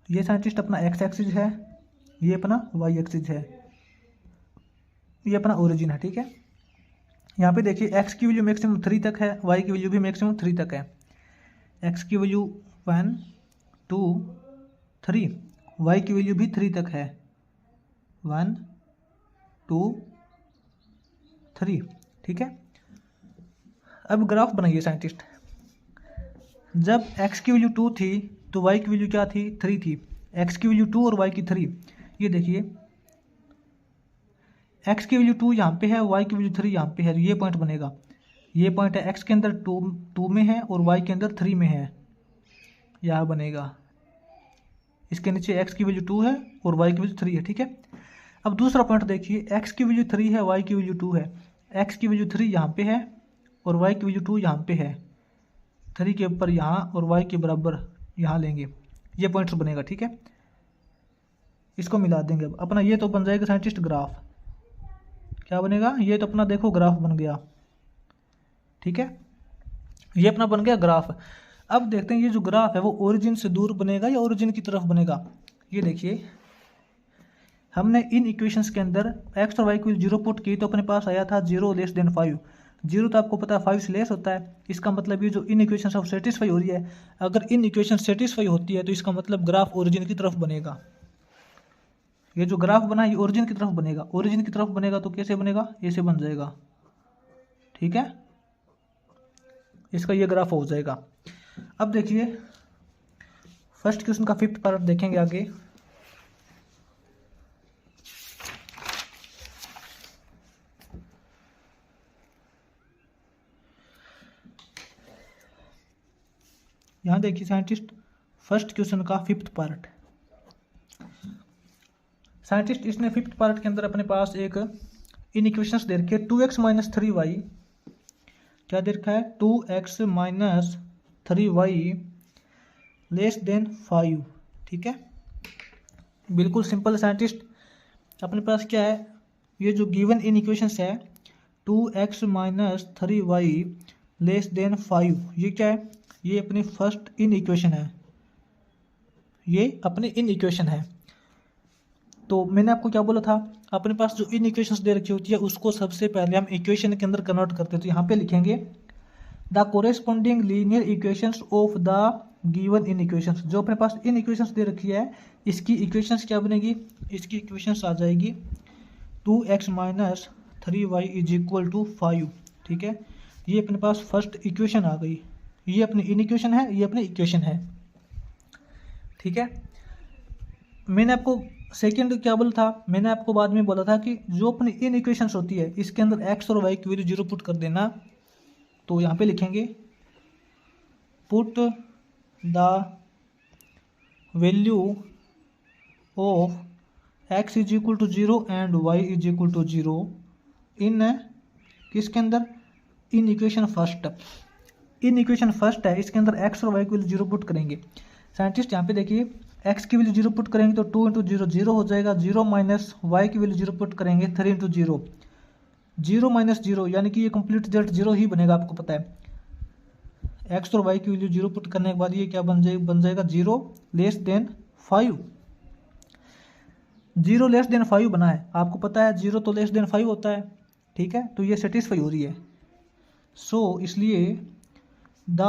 ये साइंटिस्ट अपना x एक्सिस है, ये अपना y एक्सिस है, ये अपना ओरिजिन है। ठीक है, यहाँ पे देखिए x की वैल्यू मैक्सिमम 3 तक है, y की वैल्यू भी मैक्सिमम 3 तक है। x की वैल्यू 1 2 3, y की वैल्यू भी 3 तक है, 1 2 3। ठीक है, अब ग्राफ बनाइए साइंटिस्ट। जब x की वैल्यू 2 थी तो y की वैल्यू क्या थी, 3 थी, x की वैल्यू 2 और y की 3। ये देखिए x की वैल्यू 2 यहाँ पे है, y की वैल्यू 3 यहाँ पे है, ये पॉइंट बनेगा। ये पॉइंट है x के अंदर 2 में है और y के अंदर 3 में है, यहाँ बनेगा। इसके नीचे x की वैल्यू 2 है और y की वैल्यू 3 है। ठीक है, अब दूसरा पॉइंट देखिए, x की वैल्यू 3 है, y की वैल्यू 2 है, x की वैल्यू 3 यहाँ पे है और y की वैल्यू 2 यहाँ पे है, 3 के ऊपर यहाँ और y के बराबर यहाँ लेंगे, ये पॉइंट्स बनेगा। ठीक है, इसको मिला देंगे। अब अपना ये तो बन जाएगा साइंटिस्ट ग्राफ। क्या बनेगा? ये तो अपना देखो ग्राफ बन गया। ठीक है, ये अपना बन गया ग्राफ। अब देखते हैं ये जो ग्राफ है वो ओरिजिन से दूर बनेगा या ओरिजिन की तरफ बनेगा। ये देखिए, हमने इन इक्वेशंस के अंदर x और y को 0 पुट की तो अपने पास आया था 0 लेस देन 5। 0 तो आपको पता है 5 से लेस होता है। इसका मतलब ये जो इन इक्वेशन अब सेटिस्फाई हो रही है। अगर इन इक्वेशन सेटिस्फाई होती है तो इसका मतलब ग्राफ ओरिजिन की तरफ बनेगा। ये जो ग्राफ बना ये ओरिजिन की तरफ बनेगा। ओरिजिन की तरफ बनेगा तो कैसे बनेगा? ऐसे बन जाएगा। ठीक है, इसका ये ग्राफ हो जाएगा। अब देखिए फर्स्ट क्वेश्चन का 5th पार्ट देखेंगे आगे। यहां देखिए साइंटिस्ट फर्स्ट क्वेश्चन का 5th पार्ट। साइंटिस्ट इसने 5th पार्ट के अंदर अपने पास एक इन इक्वेशंस दे रखे 2x माइनस 3y। क्या दे रखा है? 2x minus 3y less than 5। ठीक है, बिल्कुल सिंपल साइंटिस्ट। अपने पास क्या है? ये जो गिवन इन इक्वेशंस है 2x minus 3y less than 5, ये क्या है? ये अपनी फर्स्ट इन इक्वेशन है। ये अपनी इन इक्वेशन है। तो मैंने आपको क्या बोला था? अपने पास जो इन इक्वेशंस दे रखी होती है उसको सबसे पहले हम इक्वेशन के अंदर कन्वर्ट करते हैं। तो यहाँ पे लिखेंगे the corresponding linear equations of the given in equations. जो अपने पास इन इक्वेशंस दे रखी है इसकी इक्वेशंस क्या बनेगी? इसकी इक्वेशंस आ जाएगी 2x minus 3y is equal to 5। ठीक है, ये अपने पास फर्स्ट इक्वेशन आ गई। ये अपनी इन इक्वेशन है, ये अपनी इक्वेशन है। ठीक है, मैंने आपको सेकंड क्या बोला था? मैंने आपको बाद में बोला था कि जो अपनी इन इक्वेशंस होती है इसके अंदर x और y की वैल्यू 0 पुट कर देना। तो यहाँ पे लिखेंगे put the value of x is equal to 0 and y is equal to 0 in किसके अंदर? In equation first. In equation first है, इसके अंदर x और y की वैल्यू 0 पुट करेंगे। साइंटिस्ट यहाँ पे देखिए x की वैल्यू 0 पुट करेंगे तो 2 इंटू 0 0 हो जाएगा। 0 माइनस y की वैल्यू 0 पुट करेंगे 3 इंटू 0 0 माइनस 0, यानी कि ये कंप्लीट रिजल्ट 0 ही बनेगा। आपको पता है x और y की वैल्यू 0 पुट करने के बाद ये क्या बन जाएगा 0 लेस देन 5। 0 लेस देन 5 बना है, आपको पता है 0 तो लेस देन 5 होता है। ठीक है, तो ये सेटिस्फाई हो रही है। सो इसलिए द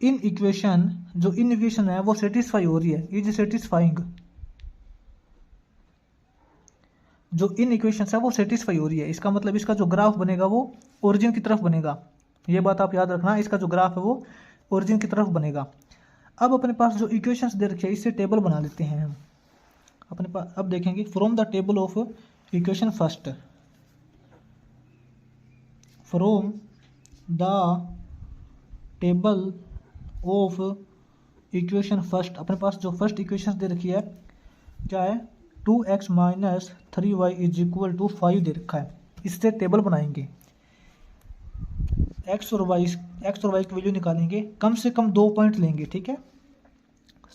इन इक्वेशन, जो इन इक्वेशन है वो सेटिस्फाई हो रही है, इज सेटिस्फाइंग। जो इन इक्वेशन है वो सेटिस्फाई हो रही है, इसका मतलब इसका जो ग्राफ बनेगा वो ओरिजिन की तरफ बनेगा। ये बात आप याद रखना, इसका जो ग्राफ है वो ओरिजिन की तरफ बनेगा। अब अपने पास जो इक्वेशंस दे रखे हैं इससे टेबल बना लेते हैं हम अपने पास। अब देखेंगे from the table of equation first, from the table of equation first. अपने पास जो फर्स्ट इक्वेशन दे रखी है क्या है? 2x minus 3y is equal to 5 दे रखा है। इससे टेबल बनाएंगे, x और y की वैल्यू निकालेंगे। कम से कम 2 पॉइंट लेंगे। ठीक है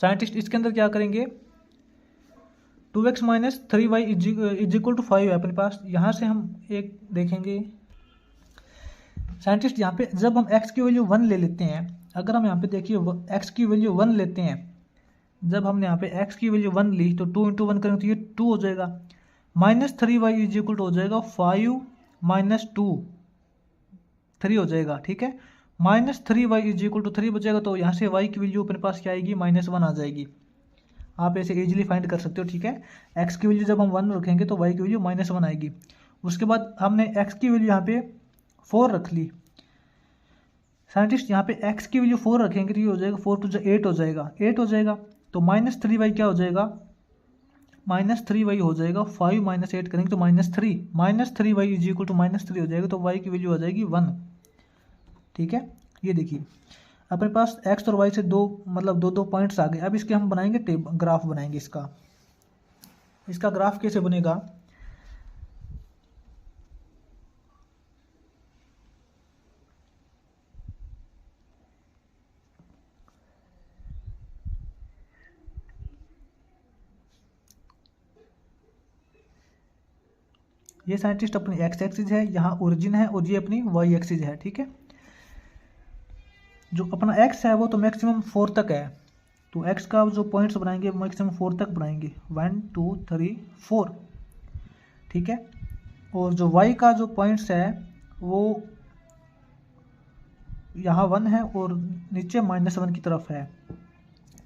साइंटिस्ट, इसके अंदर क्या करेंगे? 2x minus 3y is equal to 5 है अपने पास। यहाँ से हम एक देखेंगे साइंटिस्ट, यहाँ पे जब हम x की वैल्यू 1 ले लेते हैं, अगर हम यहाँ पे देखिए x की वैल्यू 1 लेते हैं, जब हमने यहाँ पे x की वैल्यू 1 ली तो 2 इंटू 1 करेंगे तो ये 2 हो जाएगा। Minus 3y is equal to हो जाएगा 5 माइनस 2, 3 हो जाएगा। ठीक है, minus 3y is equal to 3 बचेगा, तो यहाँ से y की वैल्यू अपने पास क्या आएगी? -1 आ जाएगी। आप ऐसे इजीली फाइंड कर सकते हो। ठीक है, x की वैल्यू जब हम 1 रखेंगे तो y की वैल्यू -1 आएगी। उसके बाद हमने x की वैल्यू यहाँ पे 4 रख ली। साइंटिस्ट यहाँ पे x की वैल्यू 4 रखेंगे तो ये हो जाएगा 4 to 8 हो जाएगा, 8 हो जाएगा। तो -3y क्या हो जाएगा? -3y हो जाएगा। 5 माइनस 8 करेंगे तो -3y इज इक्वल टू -3 हो जाएगा, तो y की वैल्यू आ जाएगी 1। ठीक है, ये देखिए अपने पास x और y से दो पॉइंट्स आ गए। अब इसके हम बनाएंगे ग्राफ बनाएंगे। इसका ग्राफ कैसे बनेगा? ये साइंटिस्ट अपनी एक्स एक्सिस है, यहाँ ओरिजिन है, और ये अपनी वाई एक्सिस है। ठीक है, जो अपना एक्स है वो तो मैक्सिमम 4 तक है, तो एक्स का जो पॉइंट्स बनाएंगे मैक्सिमम 4 तक बनाएंगे, 1 2 3 4। ठीक है, और जो वाई का जो पॉइंट्स है वो यहाँ 1 है और नीचे -1 की तरफ है।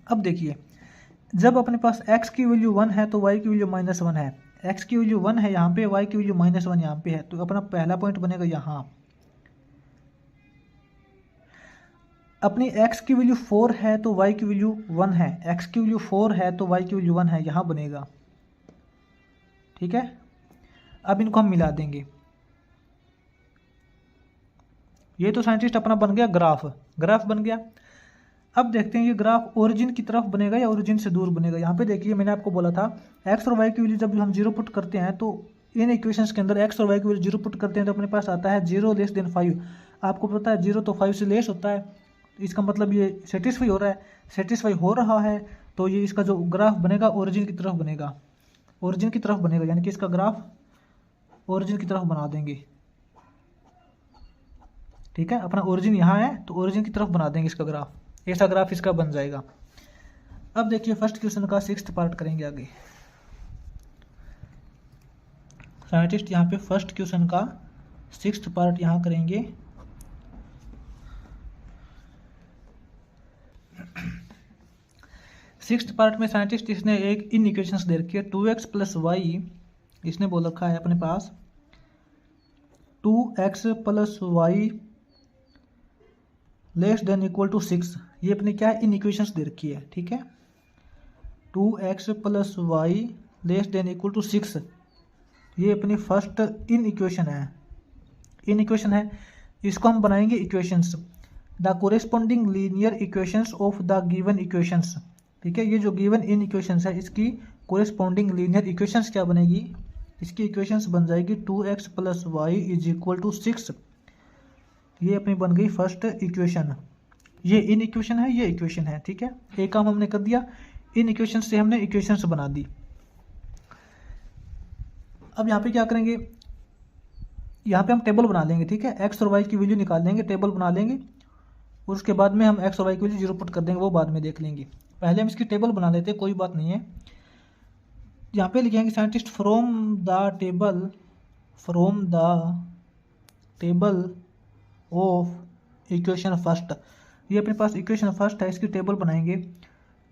अब देखिए, जब अपने पास x की वैल्यू 1 है तो y की वैल्यू -1 है, x की वैल्यू 1 है यहाँ पे, y की वैल्यू -1 यहाँ पे है, तो अपना पहला पॉइंट बनेगा यहाँ। अपनी x की वैल्यू 4 है तो y की वैल्यू 1 है, x की वैल्यू 4 है तो y की वैल्यू 1 है, यहाँ बनेगा। ठीक है, अब इनको हम मिला देंगे। ये तो साइंटिस्ट अपना बन गया ग्राफ, ग्राफ बन गया। अब देखते हैं ये ग्राफ ओरिजिन की तरफ बनेगा या ओरिजिन से दूर बनेगा। यहाँ पे देखिए, मैंने आपको बोला था एक्स और वाई की वैल्यू जब हम 0 पुट करते हैं तो इन इक्वेशंस के अंदर एक्स और वाई की वैल्यू 0 पुट करते हैं तो अपने पास आता है 0 लेस देन 5। आपको पता है 0 तो 5 से लेस होता है, इसका मतलब ये सेटिस्फाई हो रहा है, सेटिस्फाई हो रहा है, तो ये इसका जो ग्राफ बनेगा ओरिजिन की तरफ बनेगा, ओरिजिन की तरफ बनेगा, यानी कि इसका ग्राफ ओरिजिन की तरफ बना देंगे। ठीक है, अपना ओरिजिन यहाँ है तो ओरिजिन की तरफ बना देंगे इसका ग्राफ, ऐसा ग्राफ इसका बन जाएगा। अब देखिए फर्स्ट क्वेश्चन का 6th पार्ट करेंगे आगे। साइंटिस्ट यहाँ पे फर्स्ट क्वेश्चन का 6th पार्ट यहाँ करेंगे। सिक्स्थ पार्ट में साइंटिस्ट इसने एक इन इक्वेशंस दे रखी है, 2x + y इसने बोल रखा है अपने पास 2x + y less than equal to 6। ये अपनी क्या है, इन इक्वेशंस दे रखी है। ठीक है, 2x + y less than equal to 6, ये अपनी फर्स्ट इन इक्वेशन है, इन इक्वेशन है। इसको हम बनाएंगे equations, the corresponding linear equations of the given equations. ठीक है, ये जो गिवन इन इक्वेशंस है इसकी कोरेस्पॉन्डिंग लीनियर इक्वेशंस क्या बनेगी, इसकी इक्वेशंस बन जाएगी 2x + y = 6। ये अपनी बन गई फर्स्ट इक्वेशन। ये इन इक्वेशन है, ये इक्वेशन है। ठीक है, एक काम हमने कर दिया, इन इक्वेशन से हमने इक्वेशंस बना दी। अब यहाँ पे क्या करेंगे, यहाँ पे हम टेबल बना लेंगे। ठीक है, एक्स और वाई की वैल्यू निकाल लेंगे, टेबल बना लेंगे, और उसके बाद में हम एक्स और वाई की वैल्यू 0 पुट कर देंगे, वो बाद में देख लेंगे। पहले हम इसकी टेबल बना लेते हैं, कोई बात नहीं है। यहाँ पे लिखेंगे scientist from the table of equation first. ये अपने पास इक्वेशन फर्स्ट है, इसकी टेबल बनाएंगे।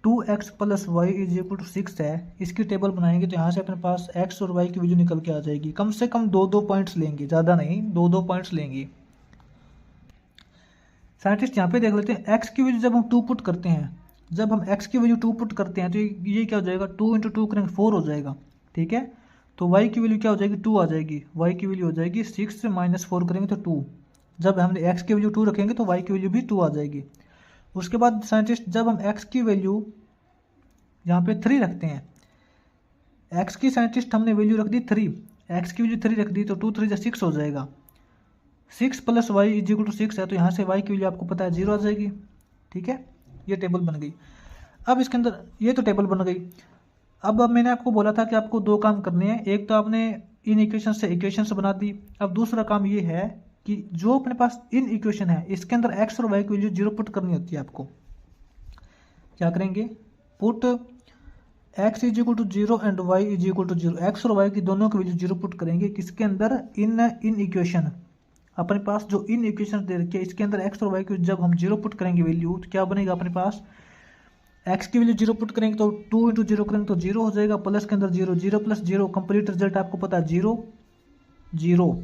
2x + y = 6 है, इसकी टेबल बनाएंगे तो यहाँ से अपने पास x और y की वैल्यू निकल के आ जाएगी। कम से कम 2 पॉइंट्स लेंगे, ज़्यादा नहीं, 2 पॉइंट्स लेंगे। साइंटिस्ट यहाँ पे देख लेते हैं x की वैल्यू जब हम 2 पुट करते हैं, जब हम x की वैल्यू 2 पुट करते हैं तो ये क्या हो जाएगा, 2 × 2 करेंगे 4 हो जाएगा। ठीक है, तो y की वैल्यू क्या हो जाएगी, 2 आ जाएगी, y की वैल्यू हो जाएगी 6 - 4 करेंगे तो 2। जब हमने x की वैल्यू 2 रखेंगे तो y की वैल्यू भी 2 आ जाएगी। उसके बाद साइंटिस्ट जब हम x की वैल्यू यहाँ पे 3 रखते हैं, x की साइंटिस्ट हमने वैल्यू रख दी 3, x की वैल्यू 3 रख दी तो 2 × 3 = 6 हो जाएगा। 6 + y = 6 है तो यहाँ से y की वैल्यू आपको पता है 0 आ जाएगी। ठीक है, ये टेबल बन गई। अब इसके अंदर ये तो टेबल बन गई। अब मैंने आपको बोला था कि आपको 2 काम करने हैं, एक तो आपने इन इक्वेशन से इक्वेशंस बना दी। अब दूसरा काम ये है कि जो अपने पास इन इक्वेशन है इसके अंदर x और y की वैल्यू 0 पुट करनी होती है। आपको क्या करेंगे, put x = 0 and y = 0, x और y की दोनों की वैल्यू 0 पुट करेंगे। किसके अंदर, इन इक्वेशन, अपने पास जो इन इक्वेशन दे रखी है इसके अंदर x और y की जब हम 0 पुट करेंगे वैल्यू तो क्या बनेगा, अपने पास x की वैल्यू 0 पुट करेंगे तो 2 × 0 करेंगे तो 0 हो जाएगा, प्लस के अंदर 0, 0 + 0 कंप्लीट रिजल्ट आपको पता है 0 0,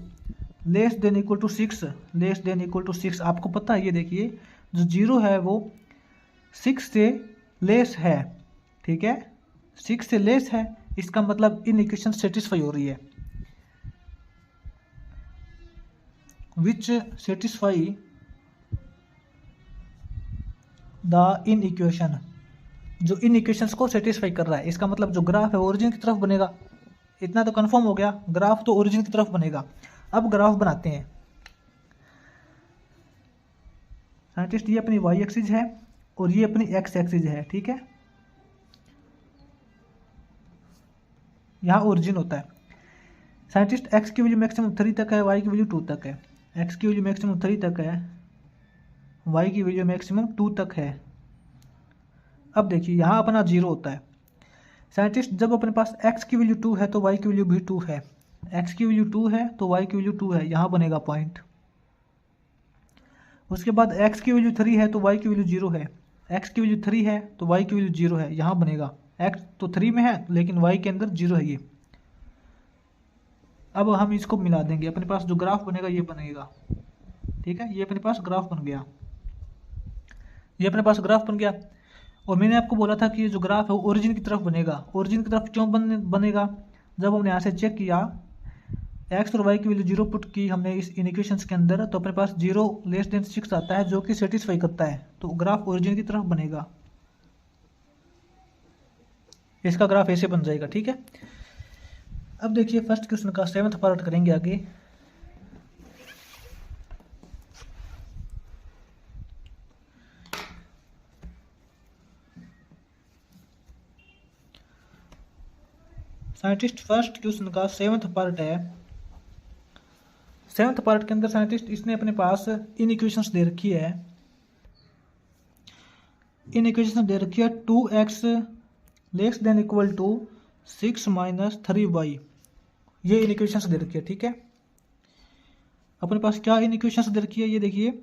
less than equal to 6, less than equal to 6 आपको पता है। ये देखिए जो 0 है वो 6 से लेस है। ठीक है, 6 से लेस है, इसका मतलब इन इक्वेशन सेटिस्फाई हो रही है, विच सेटिस्फाई द इन इक्वेशन, जो इन इक्वेशंस को सेटिस्फाई कर रहा है। इसका मतलब जो ग्राफ है ओरिजिन की तरफ बनेगा, इतना तो कंफर्म हो गया, ग्राफ तो ओरिजिन की तरफ बनेगा। अब ग्राफ बनाते हैं साइंटिस्ट, ये अपनी y एक्सिस है और ये अपनी x एक्सिस है। ठीक है, यहाँ ओरिजिन होता है। साइंटिस्ट एक्स की वैल्यू मैक्सिमम 3 तक है, वाई की वैल्यू 2 तक है। एक्स की वैल्यू मैक्सिमम 3 तक है, वाई की वैल्यू मैक्सिमम 2 तक है। अब देखिए यहाँ अपना 0 होता है। साइंटिस्ट जब अपने पास x की वैल्यू 2 है तो y की वैल्यू भी 2 है, x की वैल्यू 2 है तो y की वैल्यू 2 है, यहाँ बनेगा पॉइंट। उसके बाद x की वैल्यू 3 है तो y की वैल्यू 0 है, x की वैल्यू 3 है तो y की वैल्यू 0 है, यहाँ बनेगा। x तो 3 में है लेकिन y के अंदर 0 है ये। अब हम इसको मिला देंगे, अपने पास जो ग्राफ बनेगा ये बनेगा, ठीक है। ये अपने पास ग्राफ बन गया, ये अपने पास ग्राफ बन गया। और मैंने आपको बोला था कि ये जो ग्राफ है वो ओरिजिन की तरफ बनेगा। ओरिजिन की तरफ क्यों बनेगा? जब हमने यहाँ से चेक किया एक्स और वाई की वैल्यू 0 पुट की हमने इस इक्वेशंस के अंदर, तो अपने पास 0 लेस देन 6 आता है जो कि सेटिस्फाई करता है, तो ग्राफ ओरिजिन की तरफ बनेगा। इसका ग्राफ ऐसे बन जाएगा, ठीक है। अब देखिए फर्स्ट क्वेश्चन का 7th पार्ट करेंगे आगे। साइंटिस्ट फर्स्ट क्वेश्चन का 7th पार्ट है। 7th पार्ट के अंदर साइंटिस्ट इसने अपने पास इन इक्वेशंस दे रखी है, इन इक्वेशंस दे रखी है 2x less than equal to 6 minus 3y, ये इन इक्वेशंस दे रखी है, ठीक है। अपने पास क्या इन इक्वेशंस दे रखी है ये देखिए,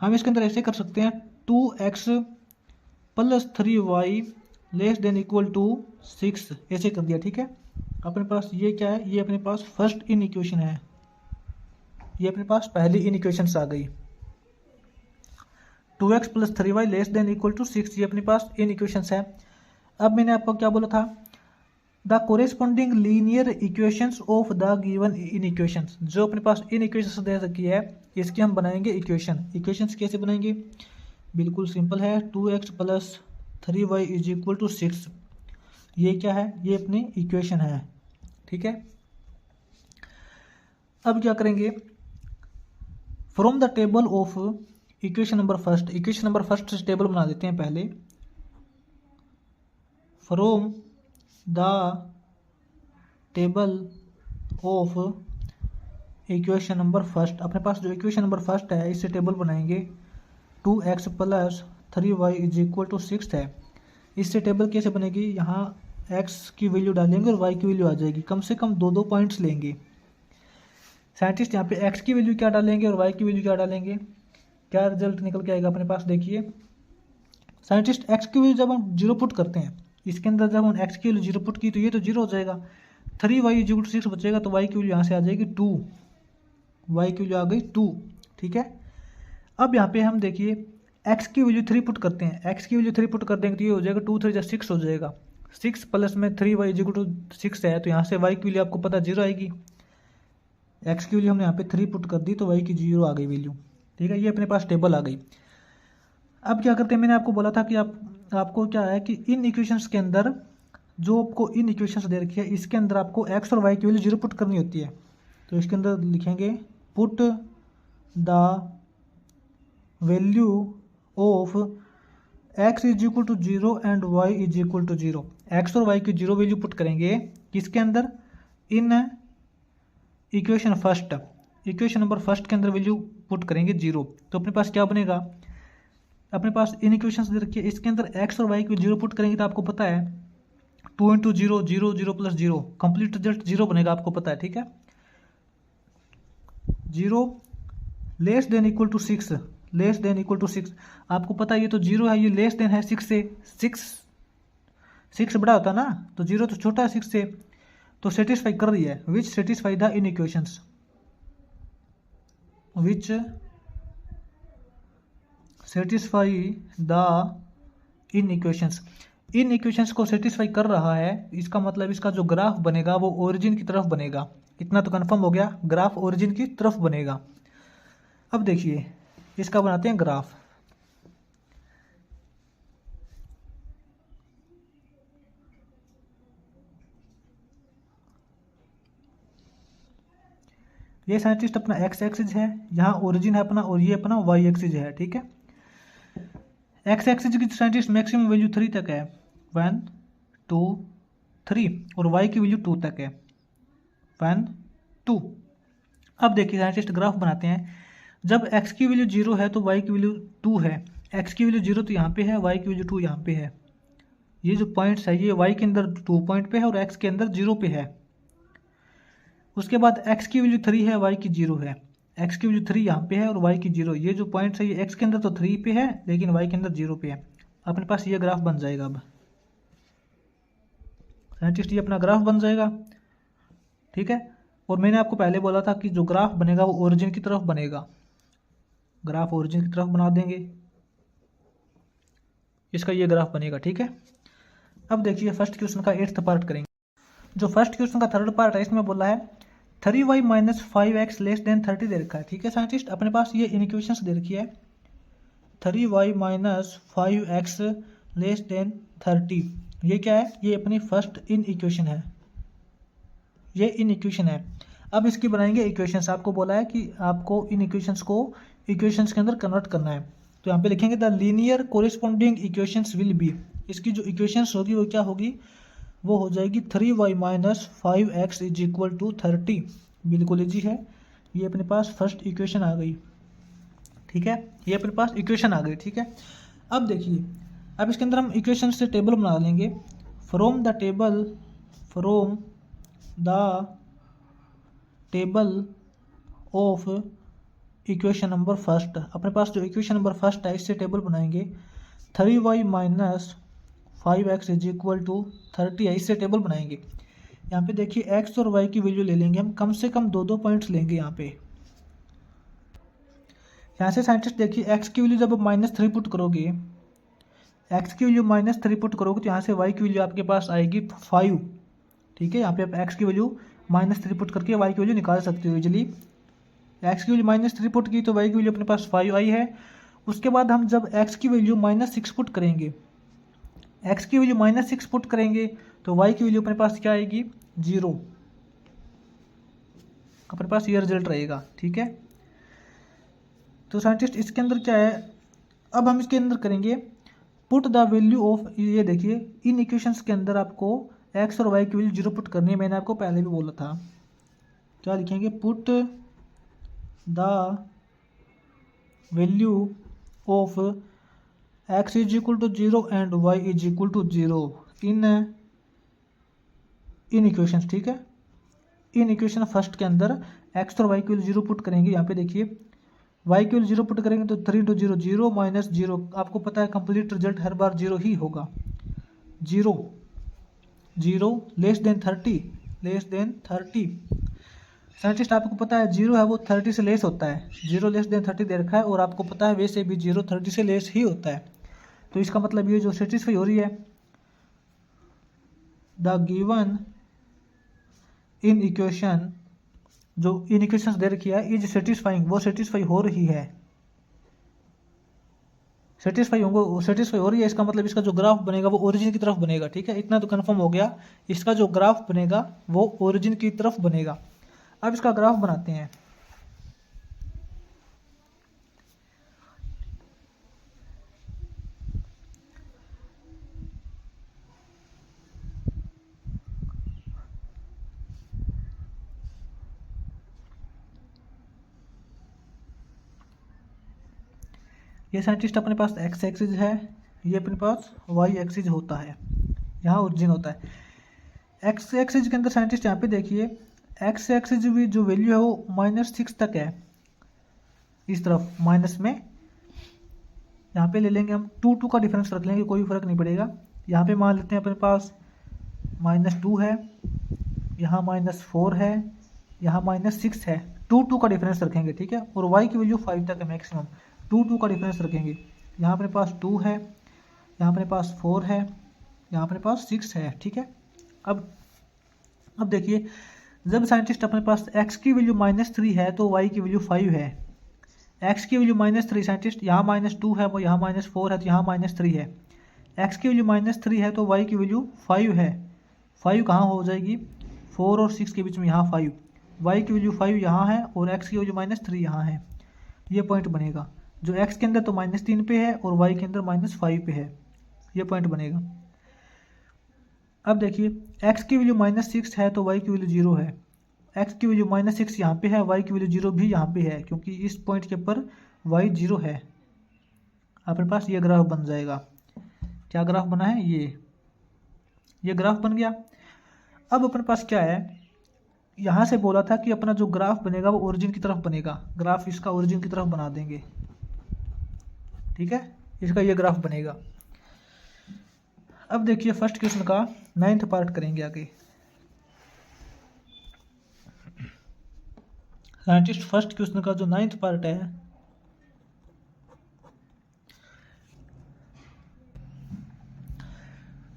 हम इसके अंदर ऐसे कर सकते हैं 2x plus 3y less than equal to 6, ऐसे कर दिया, ठीक है। अपने पास ये क्या है, ये अपने पास फर्स्ट इन इक्वेशन है, ये अपने पास पहली इन इक्वेशंस आ गई। 2x plus 3y less than equal to 6, ये अपने पास इन इक्वेशंस है। अब मैंने आपको क्या बोला था, the corresponding linear equations of the given in equations, जो अपने पास इन इक्वेशंस दे रखी है इसकी हम बनाएंगे इक्वेशन। इक्वेशंस कैसे बनाएंगे, बिल्कुल सिंपल है, 2x plus 3y is equal to 6, ये क्या है, ये अपनी इक्वेशन है, ठीक है। अब क्या करेंगे, from the table of equation number first, equation number first से टेबल बना देते हैं पहले। From the table of equation number first, अपने पास जो इक्वेशन नंबर फर्स्ट है इससे टेबल बनाएंगे। 2x plus 3y is equal to 6 है, इससे टेबल कैसे बनेगी, यहाँ x की वैल्यू डालेंगे और y की वैल्यू आ जाएगी, कम से कम दो पॉइंट्स लेंगे। साइंटिस्ट यहाँ पे x की वैल्यू क्या डालेंगे और y की वैल्यू क्या डालेंगे, क्या रिजल्ट निकल के आएगा अपने पास, देखिए। साइंटिस्ट x की वैल्यू जब हम 0 पुट करते हैं इसके अंदर, जब हम x की वैल्यू 0 पुट की तो ये तो 0 हो जाएगा, 3y इज इक्वल टू 6 बचेगा, तो y की वैल्यू यहाँ से आ जाएगी 2, y की वैल्यू आ गई 2, ठीक है। अब यहाँ पे हम देखिए x की वैल्यू 3 पुट करते हैं, x की वैल्यू 3 पुट कर देंगे तो ये हो जाएगा 2 3 6 हो जाएगा, 6 प्लस में 3y इज इक्वल टू 6 है, तो यहाँ से y की वैल्यू आपको पता 0 आएगी। x की वैल्यू हमने यहाँ पे 3 पुट कर दी तो y की 0 आ गई वैल्यू, ठीक है। ये अपने पास टेबल आ गई। अब क्या करते हैं, मैंने आपको बोला था कि आपको क्या है कि इन इक्वेशंस के अंदर जो आपको इन इक्वेशंस दे रखी है इसके अंदर आपको x और y की वैल्यू 0 पुट करनी होती है, तो इसके अंदर लिखेंगे put the value of x is equal to 0 and y is equal to 0, x और y की 0 वैल्यू पुट करेंगे किसके अंदर, in equation first, equation number first के अंदर वैल्यू पुट करेंगे 0, तो अपने पास क्या बनेगा, अपने पास इन इक्वेशंस दे रखी है इसके अंदर x और y की 0 पुट करेंगे तो आपको पता है 2 इंटू 0 0 0 प्लस 0, कंप्लीट रिजल्ट 0 बनेगा, आपको पता है, ठीक है। 0 less than equal to 6, less than equal to 6, आपको पता है ये तो 0 है, ये लेस देन है 6 से, 6 बड़ा होता है ना, तो 0 तो छोटा है 6 से, तो सेटिस्फाई कर रही है, विच satisfy the in equations, which satisfy the in equations, in equations को सेटिस्फाई कर रहा है, इसका मतलब इसका जो ग्राफ बनेगा वो ओरिजिन की तरफ बनेगा, इतना तो कंफर्म हो गया, ग्राफ ओरिजिन की तरफ बनेगा। अब देखिए इसका बनाते हैं ग्राफ। ये साइंटिस्ट अपना x एक्सिस है, यहाँ ओरिजिन है अपना, और ये अपना y एक्सिस है, ठीक है। x एक्सिस की साइंटिस्ट मैक्सिमम वैल्यू 3 तक है, 1 2 3, और y की वैल्यू 2 तक है, 1 2। अब देखिए साइंटिस्ट ग्राफ बनाते हैं। जब x की वैल्यू 0 है तो y की वैल्यू 2 है, x की वैल्यू 0 तो यहाँ पे है, y की वैल्यू 2 यहाँ पे है। ये जो पॉइंट्स है ये y के अंदर 2 पॉइंट पे है और x के अंदर 0 पे है। उसके बाद x की वैल्यू 3 है, y की 0 है। x की वैल्यू 3 यहाँ पे है और y की 0। ये जो पॉइंट्स है ये x के अंदर तो 3 पे है लेकिन y के अंदर 0 पे है। अपने पास ये ग्राफ बन जाएगा। अब साइंटिस्ट ये अपना ग्राफ बन जाएगा, ठीक है। और मैंने आपको पहले बोला था कि जो ग्राफ बनेगा वो ओरिजिन की तरफ बनेगा। ग्राफ ओरिजिन की तरफ बना देंगे, इसका ये ग्राफ बनेगा, ठीक है। अब देखिए फर्स्ट क्वेश्चन का 8th पार्ट करेंगे। जो फर्स्ट क्वेश्चन का 3rd पार्ट है इसमें बोला है 3y minus 5x less than 30 दे रखा है, ठीक है साइंटिस्ट। अपने पास ये इक्वेशंस दे रखी है 3y minus 5x less than 30। ये क्या है? ये अपनी फर्स्ट इक्वेशन है, ये इक्वेशन है। अब इसकी बनाएंगे इक्वेशंस। आपको बोला है कि आपको इन इक्वेशंस को इक्वेशंस के अंदर कन्वर्ट करना है। तो यहाँ पे लिखेंगे the linear corresponding equations will be. इसकी जो इक्वेशंस होगी वो क्या होगी? वो हो जाएगी 3y minus 5x is equal to 30। बिल्कुल इजी है, ये अपने पास फर्स्ट इक्वेशन आ गई, ठीक है। ये अपने पास इक्वेशन आ गई, ठीक है। अब देखिए, अब इसके अंदर हम इक्वेशन से टेबल बना लेंगे। From the table of equation number first. अपने पास जो इक्वेशन नंबर फर्स्ट है इससे टेबल बनाएंगे। 3y minus 5x is equal to 30 है, इससे टेबल बनाएंगे। यहाँ पे देखिए x और y की वैल्यू ले लेंगे हम, कम से कम 2 पॉइंट्स लेंगे यहाँ पे। यहाँ से साइंटिस्ट देखिए x की वैल्यू जब आप -3 पुट करोगे, x की वैल्यू -3 पुट करोगे तो यहाँ से y की वैल्यू आपके पास आएगी 5, ठीक है। यहाँ पे आप x की वैल्यू -3 पुट करके y की वैल्यू निकाल सकते हो इजीली। x की वैल्यू -3 पुट की तो y की वैल्यू अपने पास 5 आई है। उसके बाद हम जब x की वैल्यू -6 पुट करेंगे, x की वैल्यू -6 पुट करेंगे तो y की वैल्यू अपने पास क्या आएगी? 0। अपने पास ये रिजल्ट रहेगा, ठीक है। तो साइंटिस्ट इसके अंदर क्या है, अब हम इसके अंदर करेंगे पुट द वैल्यू ऑफ, ये देखिए इन इक्वेशंस के अंदर आपको x और y की वैल्यू 0 पुट करनी है। मैंने आपको पहले भी बोला था, क्या लिखेंगे? Put the value of x is equal to 0 and y is equal to 0 in equations, ठीक है। इन इक्वेशन फर्स्ट के अंदर x और y की वैल्यू 0 पुट करेंगे। यहाँ पे देखिए y की वैल्यू 0 पुट करेंगे तो 3 × 0 0 माइनस 0। आपको पता है कंप्लीट रिजल्ट हर बार 0 ही होगा। 0 लेस देन 30 साइंटिस्ट आपको पता है 0 है वो 30 से लेस होता है। 0 लेस देन 30 दे रखा है और आपको पता है वैसे भी 0 30 से लेस ही होता है। तो इसका मतलब ये जो सेटिस्फाई हो रही है द गिवन इन इक्वेशन, जो इन इक्वेशंस दे रखी है इज सेटिस्फाइंग, वो सेटिस्फाई हो रही है। सेटिस्फाई हो रही है, इसका मतलब इसका जो ग्राफ बनेगा वो ओरिजिन की तरफ बनेगा, ठीक है। इतना तो कंफर्म हो गया, इसका जो ग्राफ बनेगा वो ओरिजिन की तरफ बनेगा। अब इसका ग्राफ बनाते हैं। ये साइंटिस्ट अपने पास x एक्सिस है, ये अपने पास y एक्सिस होता है, यहाँ ओरिजिन होता है। x एक्सिस के अंदर साइंटिस्ट यहाँ पे देखिए x एक्सिस भी जो वैल्यू है वो -6 तक है, इस तरफ माइनस में। यहाँ पे ले लेंगे हम 2 का डिफरेंस रख लेंगे, कोई फर्क नहीं पड़ेगा। यहाँ पे मान लेते हैं अपने पास -2 है, यहाँ -4 है, यहाँ -6 है। 2 का डिफरेंस रखेंगे, ठीक है। और y की वैल्यू 5 तक है मैक्सिमम। 2 का डिफरेंस रखेंगे। यहाँ अपने पास 2 है, यहाँ अपने पास 4 है, यहाँ अपने पास 6 है, ठीक है। अब देखिए जब साइंटिस्ट अपने पास x की वैल्यू -3 है तो y की वैल्यू 5 है। x की वैल्यू -3 साइंटिस्ट, यहाँ -2 है, वो यहाँ -4 है तो यहाँ -3 है। x की वैल्यू -3 है तो y की वैल्यू 5 है। 5 कहाँ हो जाएगी? 4 और 6 के बीच में, यहाँ 5। y की वैल्यू 5 यहाँ है और x की वैल्यू -3 यहाँ है। ये पॉइंट बनेगा। जो x के अंदर तो -3 पे है और y के अंदर -5 पे है, ये पॉइंट बनेगा। अब देखिए x की वैल्यू -6 है तो y की वैल्यू 0 है। एक्स की वैल्यू -6 यहाँ पे है, वाई की वैल्यू 0 भी यहाँ पे है, क्योंकि इस पॉइंट के ऊपर वाई 0 है। अपने पास ये ग्राफ बन जाएगा। क्या ग्राफ बना है? ये ग्राफ बन गया। अब अपने पास क्या है, यहाँ से बोला था कि अपना जो ग्राफ बनेगा वो ओरिजिन की तरफ बनेगा। ग्राफ इसका ओरिजिन की तरफ बना देंगे, ठीक है, इसका ये ग्राफ बनेगा। अब देखिए फर्स्ट क्वेश्चन का 9th पार्ट करेंगे आगे। साइंटिस्ट फर्स्ट क्वेश्चन का जो 9th पार्ट है,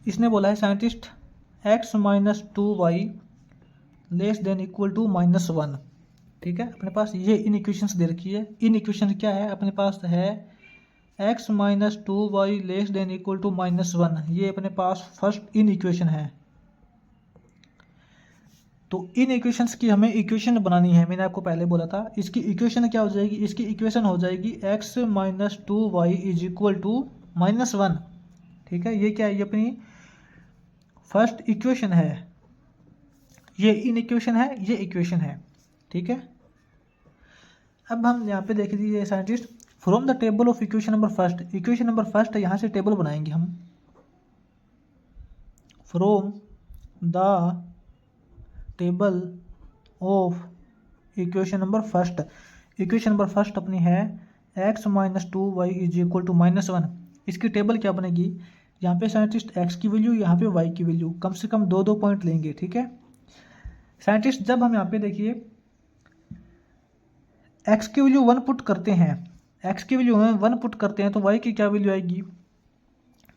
इसने बोला है scientist x minus 2y less than equal to -1। ठीक है, अपने पास ये इन इक्वेशंस दे रखी है। इन इक्वेशन क्या है अपने पास है, x minus 2y less than equal to -1। ये अपने पास फर्स्ट इन इक्वेशन है। तो इन इक्वेशंस की हमें इक्वेशन बनानी है। मैंने आपको पहले बोला था इसकी इक्वेशन क्या हो जाएगी, इसकी इक्वेशन हो जाएगी x minus 2y is equal to -1। ठीक है, ये क्या है, ये अपनी फर्स्ट इक्वेशन है। ये इन इक्वेशन है, ये इक्वेशन है। ठीक है, अब हम यहाँ पे देख लीजिए scientist, from the table of equation number first. Equation number first है, यहाँ से टेबल बनाएंगे हम। From the table of equation number first. Equation number first अपनी है x minus 2y is equal to -1। इसकी टेबल क्या बनेगी, यहाँ पे साइंटिस्ट x की वैल्यू, यहाँ पे y की वैल्यू, कम से कम दो पॉइंट लेंगे। ठीक है साइंटिस्ट, जब हम यहाँ पे देखिए x की वैल्यू 1 पुट करते हैं, x की वैल्यू 1 पुट करते हैं तो y की क्या वैल्यू आएगी,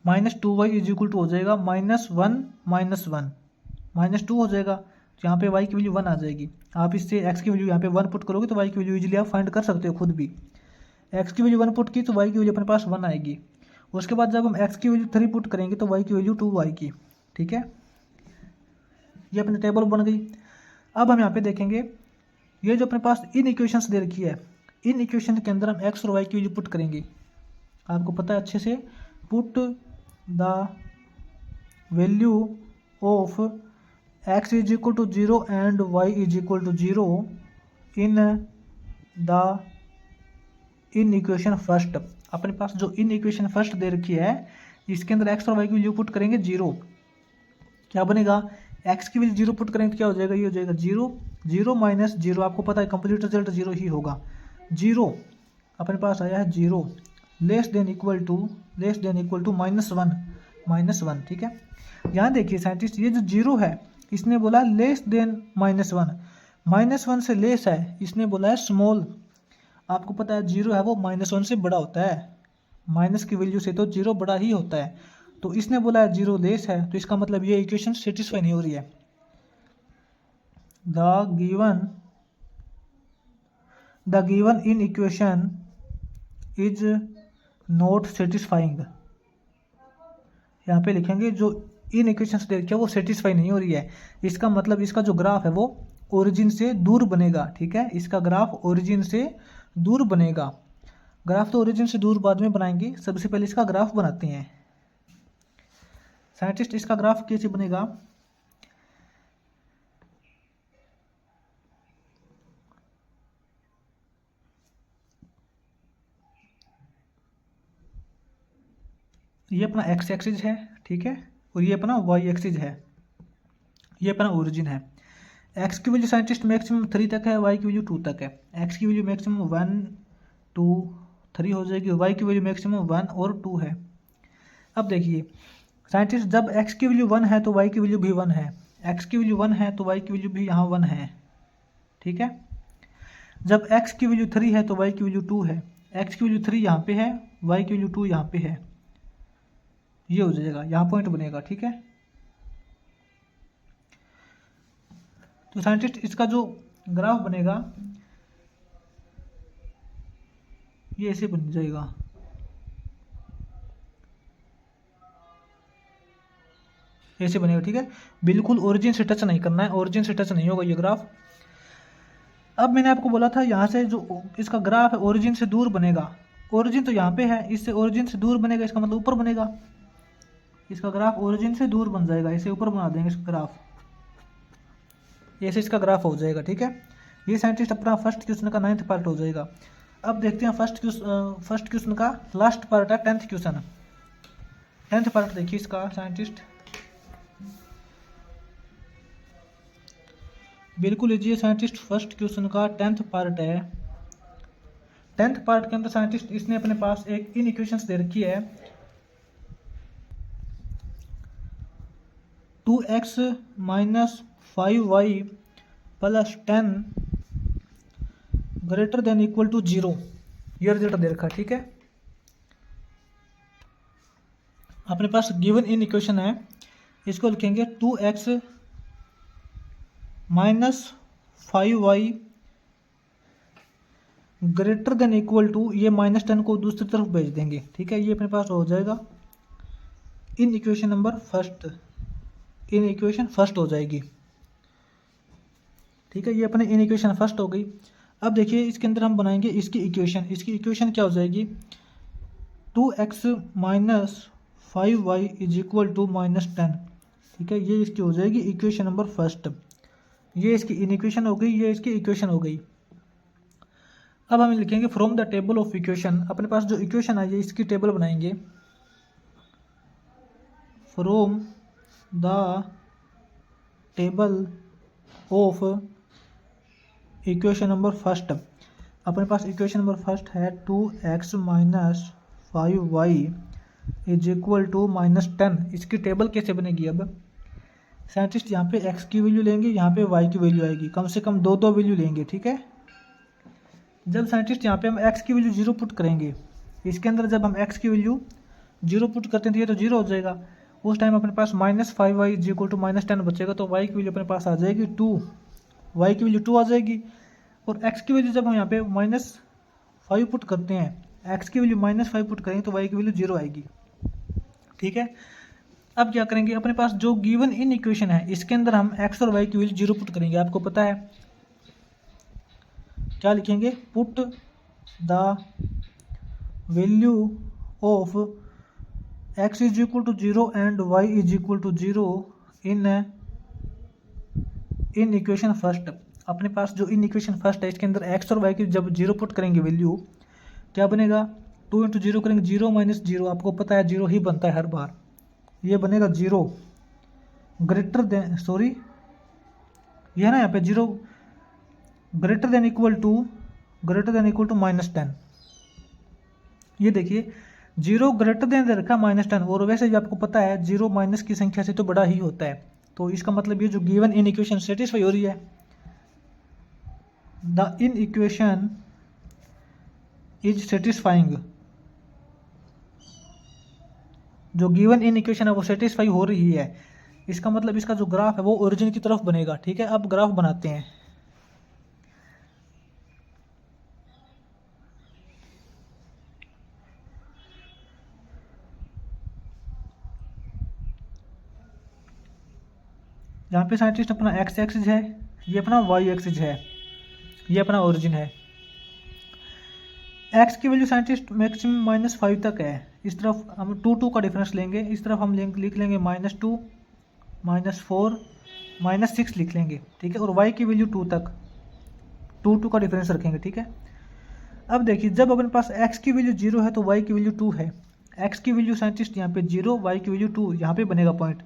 -2y इज इक्वल टू हो जाएगा -1 -2 हो जाएगा। तो यहाँ पे y की वैल्यू 1 आ जाएगी। आप इससे x की वैल्यू यहाँ पे 1 पुट करोगे तो y की वैल्यू इजीली आप फाइंड कर सकते हो खुद भी। x की वैल्यू 1 पुट की तो y की वैल्यू अपने पास 1 आएगी। उसके बाद जब हम x की वैल्यू 3 पुट करेंगे तो y की वैल्यू 2 आएगी। ठीक है, ये अपनी टेबल बन गई। अब हम यहाँ पे देखेंगे, ये जो अपने पास इन इक्वेशंस दे रखी है, इन इक्वेशन के अंदर हम x और y की वैल्यू पुट करेंगे। आपको पता है अच्छे से, put the value of x is equal to 0 and y is equal to 0 in the in equation first. अपने पास जो इन इक्वेशन फर्स्ट दे रखी है, इसके अंदर x और y की वैल्यू पुट करेंगे 0। क्या बनेगा, x की वैल्यू 0 पुट करेंगे तो क्या हो जाएगा, ये हो जाएगा 0 माइनस 0। आपको पता है कंप्लीट रिजल्ट 0 ही होगा। 0 अपने पास आया है 0 लेस देन इक्वल टू -1। ठीक है, यहाँ देखिए साइंटिस्ट, ये जो 0 है इसने बोला लेस देन -1 से लेस है, इसने बोला है स्मॉल। आपको पता है 0 है वो -1 से बड़ा होता है, माइनस की वैल्यू से तो 0 बड़ा ही होता है। तो इसने बोला है 0 लेस है, तो इसका मतलब ये इक्वेशन सेटिस्फाई नहीं हो रही है। The given in equation is not satisfying. यहाँ पे लिखेंगे जो इन इक्वेशंस दे रखी है वो सेटिस्फाई नहीं हो रही है। इसका मतलब इसका जो ग्राफ है वो ओरिजिन से दूर बनेगा। ठीक है, इसका ग्राफ ओरिजिन से दूर बनेगा। ग्राफ तो ओरिजिन से दूर बाद में बनाएंगे, सबसे पहले इसका ग्राफ बनाते हैं। साइंटिस्ट, इसका ग्राफ कैसे बनेगा, ये अपना x एक्सिस है। ठीक है, और ये अपना y एक्सिस है, ये अपना ओरिजिन है। x की वैल्यू साइंटिस्ट मैक्सिमम 3 तक है, y की वैल्यू 2 तक है। x की वैल्यू मैक्सिमम 1 2 3 हो जाएगी, y की वैल्यू मैक्सिमम 1 और 2 है। अब देखिए साइंटिस्ट, जब x की वैल्यू 1 है तो y की वैल्यू भी 1 है, x की वैल्यू 1 है तो y की वैल्यू भी यहाँ 1 है। ठीक है, जब x की वैल्यू 3 है तो y की वैल्यू 2 है, x की वैल्यू 3 यहाँ पे है, y की वैल्यू 2 यहाँ पे है। ये हो जाएगा, यहाँ पॉइंट बनेगा। ठीक है, तो साइंटिस्ट इसका जो ग्राफ बनेगा ये ऐसे बन जाएगा। ऐसे बनेगा। ठीक है, बिल्कुल ओरिजिन से टच नहीं करना है, ओरिजिन से टच नहीं होगा ये ग्राफ। अब मैंने आपको बोला था यहाँ से जो इसका ग्राफ है ओरिजिन से दूर बनेगा। ओरिजिन तो यहाँ पे है, इससे ओरिजिन से दूर बनेगा, इसका मतलब ऊपर बनेगा। इसका ग्राफ ओरिजिन से दूर बन जाएगा, इसे ऊपर बना देंगे इसका ग्राफ। ऐसे इसका ग्राफ हो जाएगा। ठीक है, ये साइंटिस्ट अपना फर्स्ट क्वेश्चन का 9th पार्ट हो जाएगा। अब देखते हैं फर्स्ट क्वेश्चन का लास्ट पार्ट है 10th क्वेश्चन। 10th पार्ट देखिए इसका साइंटिस्ट, बिल्कुल लीजिए साइंटिस्ट, फर्स्ट क्वेश्चन का 10th पार्ट है। 10th पार्ट के अंदर साइंटिस्ट इसने अपने पास एक इन इक्वेशंस दे रखी है 2x minus 5y plus 10 greater than equal to 0, ये रिजल्ट दे रखा है। ठीक है, अपने पास गिवन इन इक्वेशन है, इसको लिखेंगे 2x minus 5y greater than equal to, ये -10 को दूसरी तरफ भेज देंगे। ठीक है, ये अपने पास हो जाएगा in equation number first, in equation first हो जाएगी। ठीक है, ये अपने इन इक्वेशन फर्स्ट हो गई। अब देखिए इसके अंदर हम बनाएंगे इसकी इक्वेशन। इसकी इक्वेशन क्या हो जाएगी, 2x minus 5y is equal to -10। ठीक है, ये इसकी हो जाएगी इक्वेशन नंबर फर्स्ट। ये इसकी इन इक्वेशन हो गई, ये इसकी इक्वेशन हो गई। अब हम लिखेंगे from the table of equation, अपने पास जो इक्वेशन आई है इसकी टेबल बनाएंगे। From the table of equation number first, अपने पास इक्वेशन नंबर फर्स्ट है 2x minus 5y is equal to -10। इसकी टेबल कैसे बनेगी, अब साइंटिस्ट यहाँ पे x की वैल्यू लेंगे, यहाँ पे y की वैल्यू आएगी, कम से कम दो वैल्यू लेंगे। ठीक है, जब साइंटिस्ट यहाँ पे हम x की वैल्यू 0 पुट करेंगे, इसके अंदर जब हम x की वैल्यू 0 पुट करते हैं तो 0 हो जाएगा। उस टाइम अपने पास -5y इज इक्वल टू -10 बचेगा, तो y की वैल्यू अपने पास आ जाएगी 2, y की वैल्यू 2 आ जाएगी। और x की वैल्यू जब हम यहाँ पे -5 पुट करते हैं, x की वैल्यू -5 पुट करेंगे तो y की वैल्यू 0 आएगी। ठीक है, अब क्या करेंगे, अपने पास जो गिवन इन इक्वेशन है इसके अंदर हम x और y की वैल्यू 0 पुट करेंगे। आपको पता है क्या लिखेंगे, put the value of x is equal to 0 and y is equal to 0 in equation first. अपने पास जो इन इक्वेशन फर्स्ट है इसके अंदर x और y की जब 0 पुट करेंगे वैल्यू, क्या बनेगा, 2 × 0 करेंगे 0 - 0, आपको पता है 0 ही बनता है हर बार, ये बनेगा 0 ग्रेटर देन, सॉरी ये है ना यहाँ पे 0 ग्रेटर देन इक्वल टू -10। ये देखिए 0 ग्रेटर देन दे रखा -10, और वैसे भी आपको पता है 0 माइनस की संख्या से तो बड़ा ही होता है, तो इसका मतलब ये जो गिवन इन इक्वेशन सेटिस्फाई हो रही है। The in equation is satisfying, जो गिवन इन इक्वेशन है वो सेटिस्फाई हो रही है, इसका मतलब इसका जो ग्राफ है वो ओरिजिन की तरफ बनेगा। ठीक है, अब ग्राफ बनाते हैं। यहाँ पे साइंटिस्ट अपना x एक्सिस है, ये अपना y एक्सिस है, ये अपना ओरिजिन है। x की वैल्यू साइंटिस्ट मैक्सिमम -5 तक है, इस तरफ हम 2 का डिफरेंस लेंगे, इस तरफ हम लिख लेंगे -2 -4 -6 लिख लेंगे। ठीक है, और y की वैल्यू 2 तक 2 का डिफरेंस रखेंगे। ठीक है, अब देखिए जब अपने पास x की वैल्यू 0 है तो y की वैल्यू 2 है। x की वैल्यू साइंटिस्ट यहाँ पे 0, y की वैल्यू 2, यहाँ पे बनेगा पॉइंट,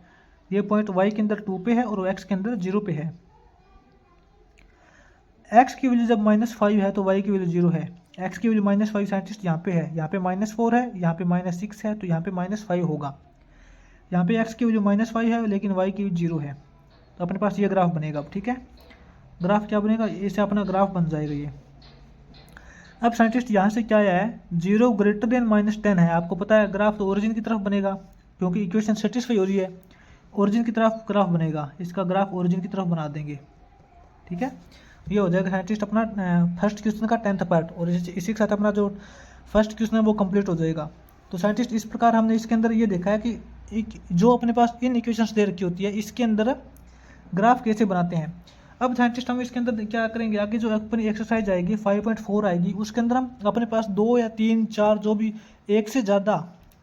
ये पॉइंट y के अंदर 2 पे है और x के अंदर 0 पे है। x की वैल्यू जब -5 है तो y की वैल्यू 0 है। x की वैल्यू -5 साइंटिस्ट यहाँ पे है, यहाँ पे -4 है, यहाँ पे -6 है, तो यहाँ पे -5 होगा। यहाँ पे x की वैल्यू -5 है लेकिन y की वैल्यू 0 है, तो अपने पास ये ग्राफ बनेगा। ठीक है, ग्राफ क्या बनेगा, इससे अपना ग्राफ बन जाएगा ये। अब साइंटिस्ट यहाँ से क्या आया है, 0 ग्रेटर देन -10 है, आपको पता है ग्राफ तो ओरिजिन की तरफ बनेगा क्योंकि इक्वेशन सेटिस्फाई हो रही है, ओरिजिन की तरफ ग्राफ बनेगा, इसका ग्राफ ओरिजिन की तरफ बना देंगे। ठीक है, ये हो जाएगा साइंटिस्ट अपना फर्स्ट क्वेश्चन का 10th पार्ट, और इसी के साथ अपना जो फर्स्ट क्वेश्चन है वो कंप्लीट हो जाएगा। तो साइंटिस्ट इस प्रकार हमने इसके अंदर ये देखा है कि जो अपने पास इन इक्वेशंस दे रखी होती है इसके अंदर ग्राफ कैसे बनाते हैं। अब साइंटिस्ट हम इसके अंदर क्या करेंगे, आगे जो अपनी एक्सरसाइज आएगी 5.4 आएगी, उसके अंदर हम अपने पास 2 या 3 4 जो भी एक से ज़्यादा,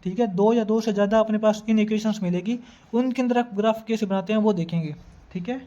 ठीक है 2 या 2 से ज़्यादा अपने पास इन इक्वेशंस मिलेगी, उनके अंदर आप ग्राफ कैसे बनाते हैं वो देखेंगे। ठीक है।